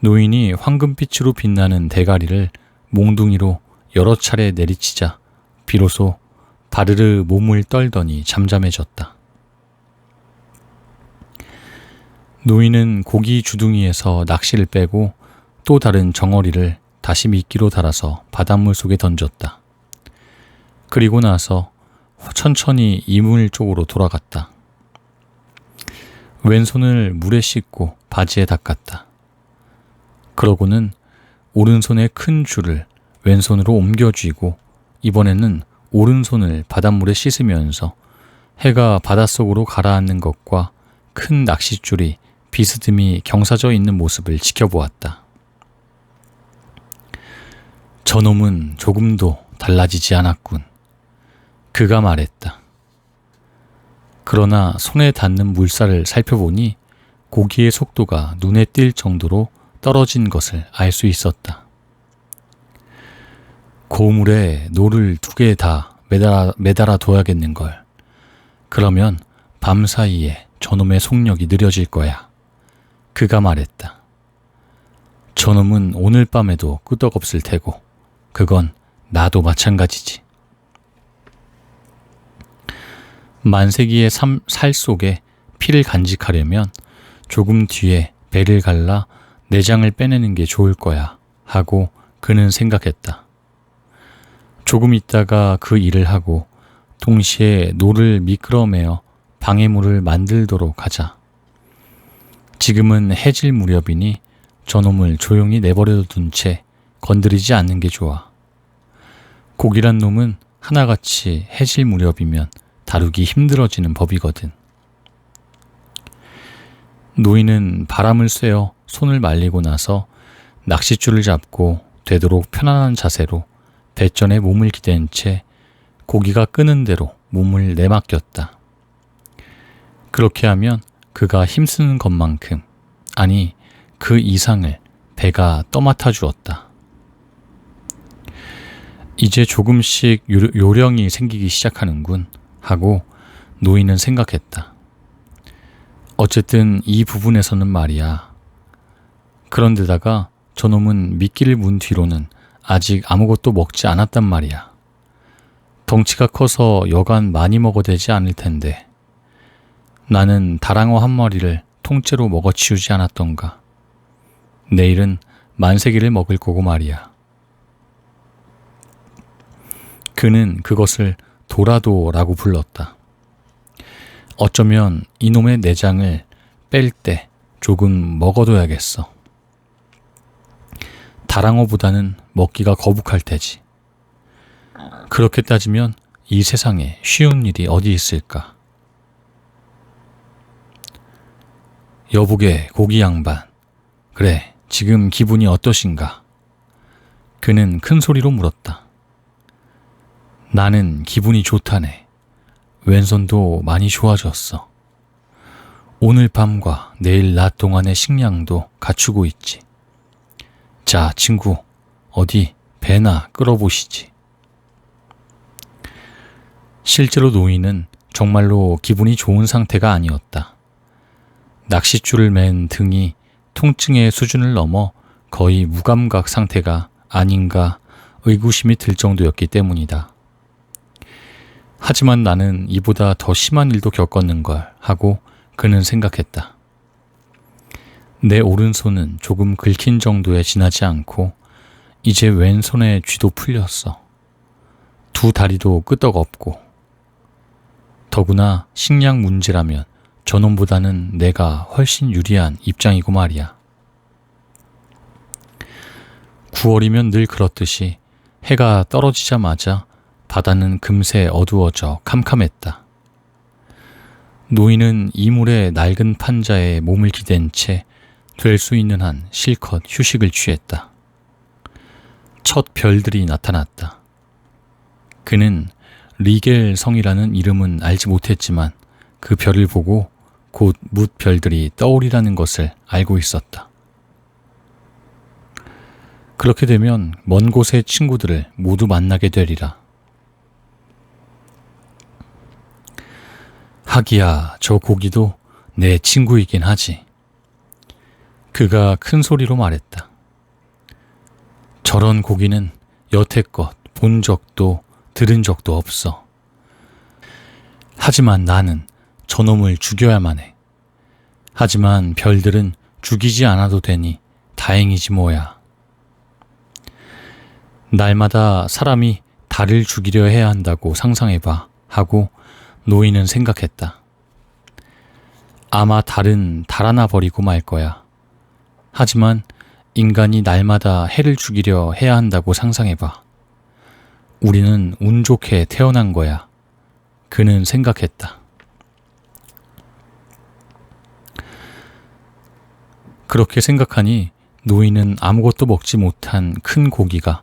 노인이 황금빛으로 빛나는 대가리를 몽둥이로 여러 차례 내리치자 비로소 바르르 몸을 떨더니 잠잠해졌다. 노인은 고기 주둥이에서 낚시를 빼고 또 다른 정어리를 다시 미끼로 달아서 바닷물 속에 던졌다. 그리고 나서 천천히 이물 쪽으로 돌아갔다. 왼손을 물에 씻고 바지에 닦았다. 그러고는 오른손의 큰 줄을 왼손으로 옮겨 쥐고 이번에는 오른손을 바닷물에 씻으면서 해가 바닷속으로 가라앉는 것과 큰 낚싯줄이 비스듬히 경사져 있는 모습을 지켜보았다. 저놈은 조금도 달라지지 않았군. 그가 말했다. 그러나 손에 닿는 물살을 살펴보니 고기의 속도가 눈에 띌 정도로 떨어진 것을 알 수 있었다. 고물에 노를 2개 다 매달아 둬야겠는걸. 그러면 밤사이에 저놈의 속력이 느려질 거야. 그가 말했다. 저놈은 오늘 밤에도 끄떡없을 테고 그건 나도 마찬가지지. 만세기의 살 속에 피를 간직하려면 조금 뒤에 배를 갈라 내장을 빼내는 게 좋을 거야 하고 그는 생각했다. 조금 있다가 그 일을 하고 동시에 노를 미끄러매어 방해물을 만들도록 하자. 지금은 해질 무렵이니 저놈을 조용히 내버려 둔 채 건드리지 않는 게 좋아. 고기란 놈은 하나같이 해질 무렵이면 다루기 힘들어지는 법이거든. 노인은 바람을 쐬어 손을 말리고 나서 낚싯줄을 잡고 되도록 편안한 자세로 배전에 몸을 기댄 채 고기가 끄는 대로 몸을 내맡겼다. 그렇게 하면 그가 힘쓰는 것만큼, 아니 그 이상을 배가 떠맡아 주었다. 이제 조금씩 요령이 생기기 시작하는군 하고 노인은 생각했다. 어쨌든 이 부분에서는 말이야. 그런데다가 저놈은 미끼를 문 뒤로는 아직 아무것도 먹지 않았단 말이야. 덩치가 커서 여간 많이 먹어대지 않을 텐데 나는 다랑어 한 마리를 통째로 먹어치우지 않았던가. 내일은 만세기를 먹을 거고 말이야. 그는 그것을 도라도라고 불렀다. 어쩌면 이놈의 내장을 뺄 때 조금 먹어둬야겠어. 다랑어보다는 먹기가 거북할 테지. 그렇게 따지면 이 세상에 쉬운 일이 어디 있을까? 여보게 고기 양반. 그래, 지금 기분이 어떠신가? 그는 큰 소리로 물었다. 나는 기분이 좋다네. 왼손도 많이 좋아졌어. 오늘 밤과 내일 낮 동안의 식량도 갖추고 있지. 자, 친구, 어디 배나 끌어보시지. 실제로 노인은 정말로 기분이 좋은 상태가 아니었다. 낚싯줄을 맨 등이 통증의 수준을 넘어 거의 무감각 상태가 아닌가 의구심이 들 정도였기 때문이다. 하지만 나는 이보다 더 심한 일도 겪었는걸 하고 그는 생각했다. 내 오른손은 조금 긁힌 정도에 지나지 않고 이제 왼손의 쥐도 풀렸어. 두 다리도 끄떡없고. 더구나 식량 문제라면 저놈보다는 내가 훨씬 유리한 입장이고 말이야. 9월이면 늘 그렇듯이 해가 떨어지자마자 바다는 금세 어두워져 캄캄했다. 노인은 이물의 낡은 판자에 몸을 기댄 채 될 수 있는 한 실컷 휴식을 취했다. 첫 별들이 나타났다. 그는 리겔 성이라는 이름은 알지 못했지만 그 별을 보고 곧 뭇별들이 떠오리라는 것을 알고 있었다. 그렇게 되면 먼 곳의 친구들을 모두 만나게 되리라. 하기야, 저 고기도 내 친구이긴 하지. 그가 큰 소리로 말했다. 저런 고기는 여태껏 본 적도 들은 적도 없어. 하지만 나는 저놈을 죽여야만 해. 하지만 별들은 죽이지 않아도 되니 다행이지 뭐야. 날마다 사람이 달을 죽이려 해야 한다고 상상해봐 하고 노인은 생각했다. 아마 달은 달아나 버리고 말 거야. 하지만 인간이 날마다 해를 죽이려 해야 한다고 상상해봐. 우리는 운 좋게 태어난 거야. 그는 생각했다. 그렇게 생각하니 노인은 아무것도 먹지 못한 큰 고기가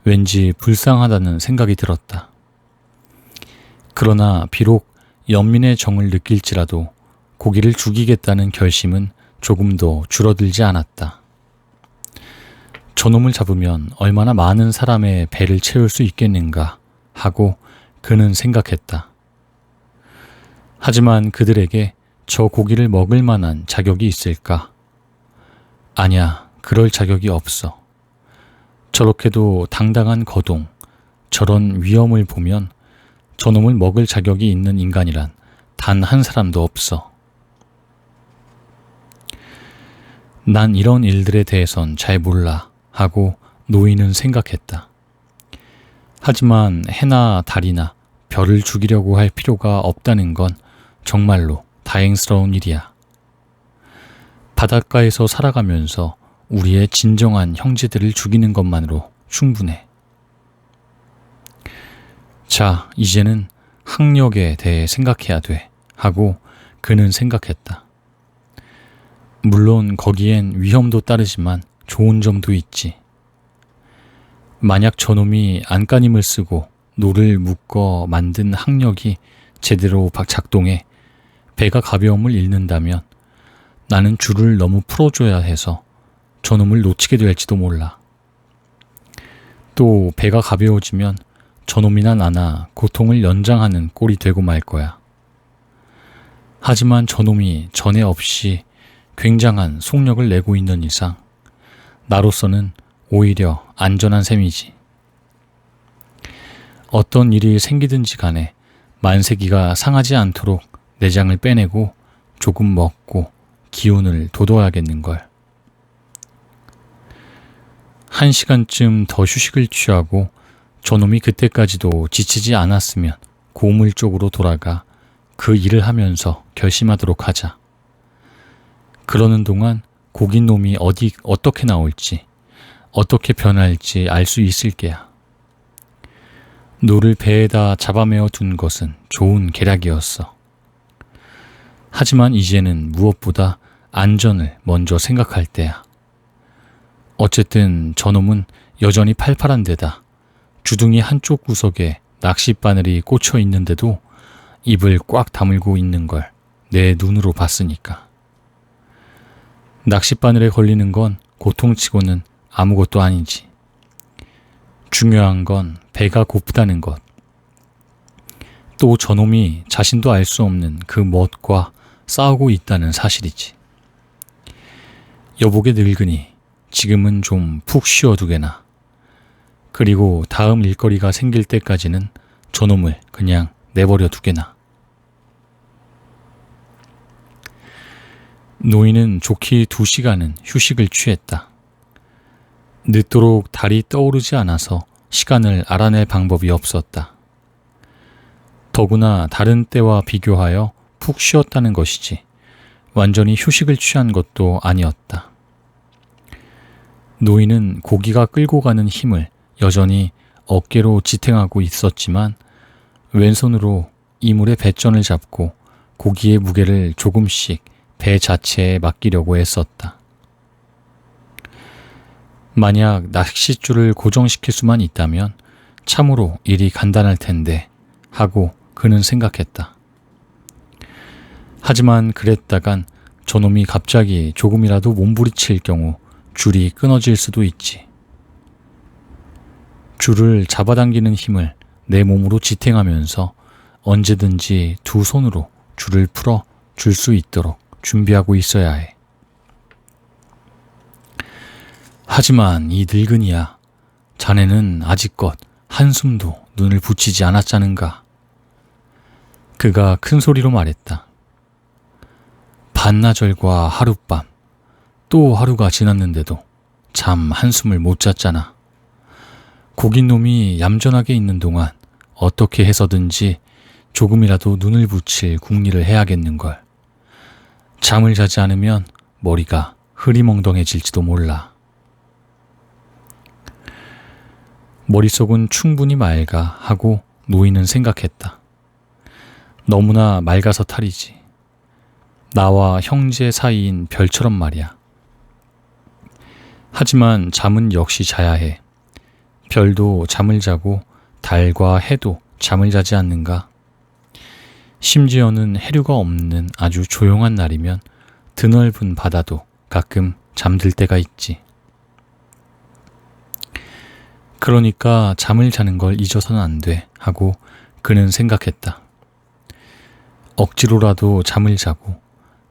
왠지 불쌍하다는 생각이 들었다. 그러나 비록 연민의 정을 느낄지라도 고기를 죽이겠다는 결심은 조금도 줄어들지 않았다. 저놈을 잡으면 얼마나 많은 사람의 배를 채울 수 있겠는가 하고 그는 생각했다. 하지만 그들에게 저 고기를 먹을 만한 자격이 있을까? 아니야, 그럴 자격이 없어. 저렇게도 당당한 거동, 저런 위험을 보면 저놈을 먹을 자격이 있는 인간이란 단 한 사람도 없어. 난 이런 일들에 대해선 잘 몰라 하고 노인은 생각했다. 하지만 해나 달이나 별을 죽이려고 할 필요가 없다는 건 정말로 다행스러운 일이야. 바닷가에서 살아가면서 우리의 진정한 형제들을 죽이는 것만으로 충분해. 자, 이제는 학력에 대해 생각해야 돼 하고 그는 생각했다. 물론 거기엔 위험도 따르지만 좋은 점도 있지. 만약 저놈이 안간힘을 쓰고 노를 묶어 만든 학력이 제대로 작동해 배가 가벼움을 잃는다면 나는 줄을 너무 풀어줘야 해서 저놈을 놓치게 될지도 몰라. 또 배가 가벼워지면 저놈이나 나나 고통을 연장하는 꼴이 되고 말 거야. 하지만 저놈이 전에 없이 굉장한 속력을 내고 있는 이상 나로서는 오히려 안전한 셈이지. 어떤 일이 생기든지 간에 만세기가 상하지 않도록 내장을 빼내고 조금 먹고 기운을 돋워야겠는걸. 1시간쯤 더 휴식을 취하고 저놈이 그때까지도 지치지 않았으면 고물 쪽으로 돌아가 그 일을 하면서 결심하도록 하자. 그러는 동안 고긴 놈이 어떻게 나올지, 어떻게 변할지 알 수 있을 게야. 노를 배에다 잡아매어 둔 것은 좋은 계략이었어. 하지만 이제는 무엇보다 안전을 먼저 생각할 때야. 어쨌든 저놈은 여전히 팔팔한 데다 주둥이 한쪽 구석에 낚싯바늘이 꽂혀 있는데도 입을 꽉 다물고 있는 걸 내 눈으로 봤으니까. 낚싯바늘에 걸리는 건 고통치고는 아무것도 아니지. 중요한 건 배가 고프다는 것. 또 저놈이 자신도 알 수 없는 그 멋과 싸우고 있다는 사실이지. 여보게 늙으니 지금은 좀 푹 쉬어두게나. 그리고 다음 일거리가 생길 때까지는 저놈을 그냥 내버려 두게나. 노인은 좋게 2시간은 휴식을 취했다. 늦도록 달이 떠오르지 않아서 시간을 알아낼 방법이 없었다. 더구나 다른 때와 비교하여 푹 쉬었다는 것이지 완전히 휴식을 취한 것도 아니었다. 노인은 고기가 끌고 가는 힘을 여전히 어깨로 지탱하고 있었지만 왼손으로 이물의 배전을 잡고 고기의 무게를 조금씩 배 자체에 맡기려고 애썼다. 만약 낚싯줄을 고정시킬 수만 있다면 참으로 일이 간단할 텐데 하고 그는 생각했다. 하지만 그랬다간 저놈이 갑자기 조금이라도 몸부리칠 경우 줄이 끊어질 수도 있지. 줄을 잡아당기는 힘을 내 몸으로 지탱하면서 언제든지 2손으로 줄을 풀어 줄 수 있도록 준비하고 있어야 해. 하지만 이 늙은이야, 자네는 아직껏 한숨도 눈을 붙이지 않았자는가. 그가 큰 소리로 말했다. 반나절과 하룻밤, 또 하루가 지났는데도 참 한숨을 못 잤잖아. 고긴 놈이 얌전하게 있는 동안 어떻게 해서든지 조금이라도 눈을 붙일 궁리를 해야겠는걸. 잠을 자지 않으면 머리가 흐리멍덩해질지도 몰라. 머릿속은 충분히 맑아 하고 노인은 생각했다. 너무나 맑아서 탈이지. 나와 형제 사이인 별처럼 말이야. 하지만 잠은 역시 자야 해. 별도 잠을 자고 달과 해도 잠을 자지 않는가? 심지어는 해류가 없는 아주 조용한 날이면 드넓은 바다도 가끔 잠들 때가 있지. 그러니까 잠을 자는 걸 잊어서는 안 돼 하고 그는 생각했다. 억지로라도 잠을 자고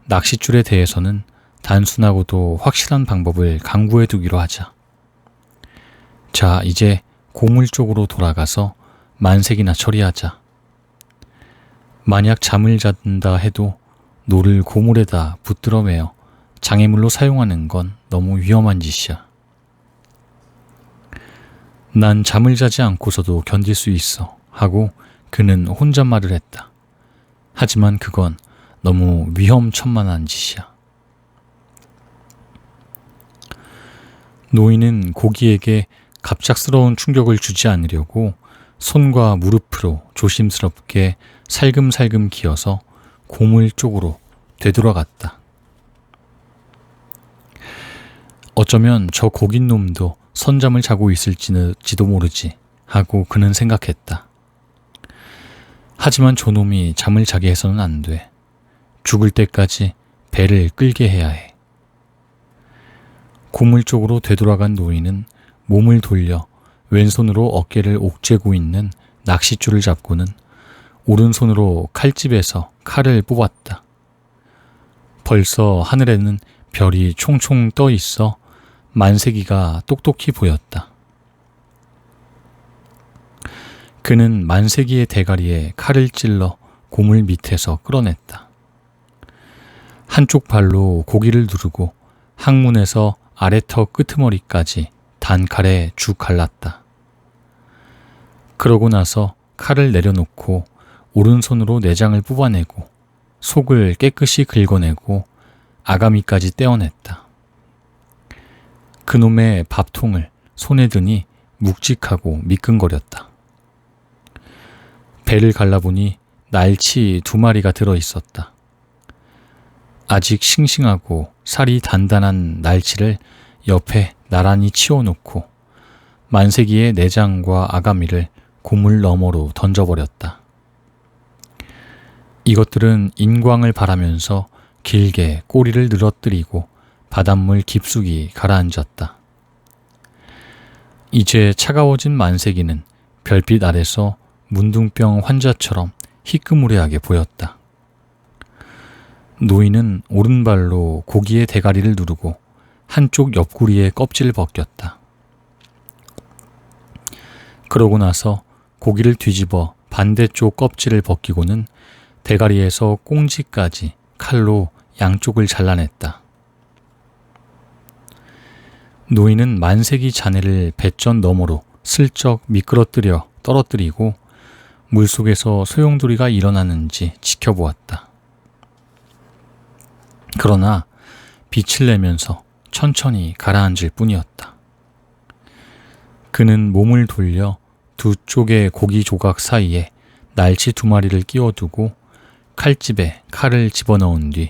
낚싯줄에 대해서는 단순하고도 확실한 방법을 강구해 두기로 하자. 자, 이제 고물 쪽으로 돌아가서 만색이나 처리하자. 만약 잠을 잔다 해도 노를 고물에다 붙들어 매어 장애물로 사용하는 건 너무 위험한 짓이야. 난 잠을 자지 않고서도 견딜 수 있어 하고 그는 혼잣말을 했다. 하지만 그건 너무 위험천만한 짓이야. 노인은 고기에게 갑작스러운 충격을 주지 않으려고 손과 무릎으로 조심스럽게 살금살금 기어서 고물 쪽으로 되돌아갔다. 어쩌면 저 고긴 놈도 선잠을 자고 있을지도 모르지 하고 그는 생각했다. 하지만 저놈이 잠을 자게 해서는 안 돼. 죽을 때까지 배를 끌게 해야 해. 고물 쪽으로 되돌아간 노인은 몸을 돌려 왼손으로 어깨를 옥죄고 있는 낚싯줄을 잡고는 오른손으로 칼집에서 칼을 뽑았다. 벌써 하늘에는 별이 총총 떠 있어 만세기가 똑똑히 보였다. 그는 만세기의 대가리에 칼을 찔러 고물 밑에서 끌어냈다. 한쪽 발로 고기를 누르고 항문에서 아래턱 끄트머리까지 다 반칼에 죽 갈랐다. 그러고 나서 칼을 내려놓고 오른손으로 내장을 뽑아내고 속을 깨끗이 긁어내고 아가미까지 떼어냈다. 그놈의 밥통을 손에 드니 묵직하고 미끈거렸다. 배를 갈라보니 날치 2마리가 들어있었다. 아직 싱싱하고 살이 단단한 날치를 옆에 나란히 치워놓고 만세기의 내장과 아가미를 고물 너머로 던져버렸다. 이것들은 인광을 바라면서 길게 꼬리를 늘어뜨리고 바닷물 깊숙이 가라앉았다. 이제 차가워진 만세기는 별빛 아래서 문둥병 환자처럼 희끄무레하게 보였다. 노인은 오른발로 고기의 대가리를 누르고 한쪽 옆구리의 껍질을 벗겼다. 그러고 나서 고기를 뒤집어 반대쪽 껍질을 벗기고는 대가리에서 꽁지까지 칼로 양쪽을 잘라냈다. 노인은 만세기 잔해를 뱃전 너머로 슬쩍 미끄러뜨려 떨어뜨리고 물속에서 소용돌이가 일어나는지 지켜보았다. 그러나 빛을 내면서 천천히 가라앉을 뿐이었다. 그는 몸을 돌려 두 쪽의 고기 조각 사이에 날치 2마리를 끼워두고 칼집에 칼을 집어넣은 뒤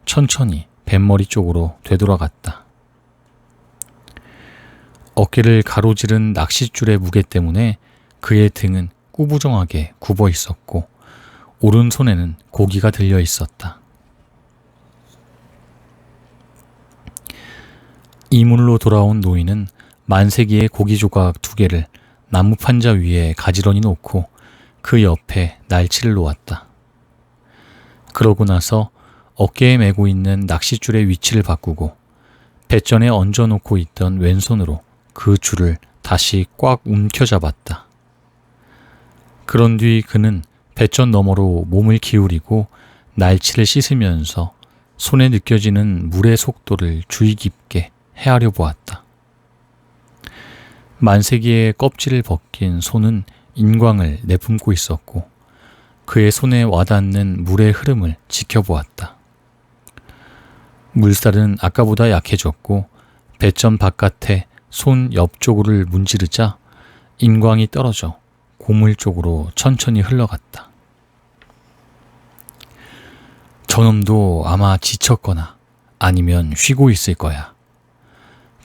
천천히 뱃머리 쪽으로 되돌아갔다. 어깨를 가로지른 낚싯줄의 무게 때문에 그의 등은 꾸부정하게 굽어 있었고 오른손에는 고기가 들려 있었다. 이물로 돌아온 노인은 만세기의 고기 조각 2개를 나무 판자 위에 가지런히 놓고 그 옆에 날치를 놓았다. 그러고 나서 어깨에 메고 있는 낚싯줄의 위치를 바꾸고 뱃전에 얹어놓고 있던 왼손으로 그 줄을 다시 꽉 움켜잡았다. 그런 뒤 그는 뱃전 너머로 몸을 기울이고 날치를 씻으면서 손에 느껴지는 물의 속도를 주의 깊게 헤아려 보았다. 만세기의 껍질을 벗긴 손은 인광을 내뿜고 있었고 그의 손에 와닿는 물의 흐름을 지켜보았다. 물살은 아까보다 약해졌고 뱃전 바깥에 손 옆쪽을 문지르자 인광이 떨어져 고물 쪽으로 천천히 흘러갔다. 저놈도 아마 지쳤거나 아니면 쉬고 있을 거야.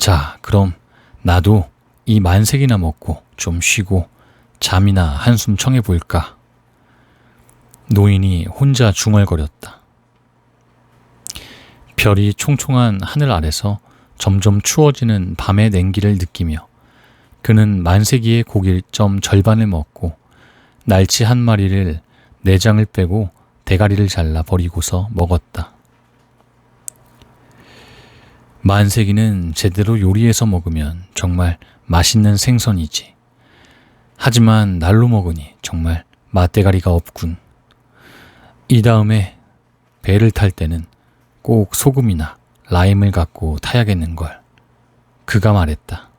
자, 그럼 나도 이 만세기나 먹고 좀 쉬고 잠이나 한숨 청해볼까? 노인이 혼자 중얼거렸다. 별이 총총한 하늘 아래서 점점 추워지는 밤의 냉기를 느끼며 그는 만세기의 고기 점 절반을 먹고 날치 1마리를 내장을 빼고 대가리를 잘라 버리고서 먹었다. 만세기는 제대로 요리해서 먹으면 정말 맛있는 생선이지. 하지만 날로 먹으니 정말 맛대가리가 없군. 이 다음에 배를 탈 때는 꼭 소금이나 라임을 갖고 타야겠는걸. 그가 말했다.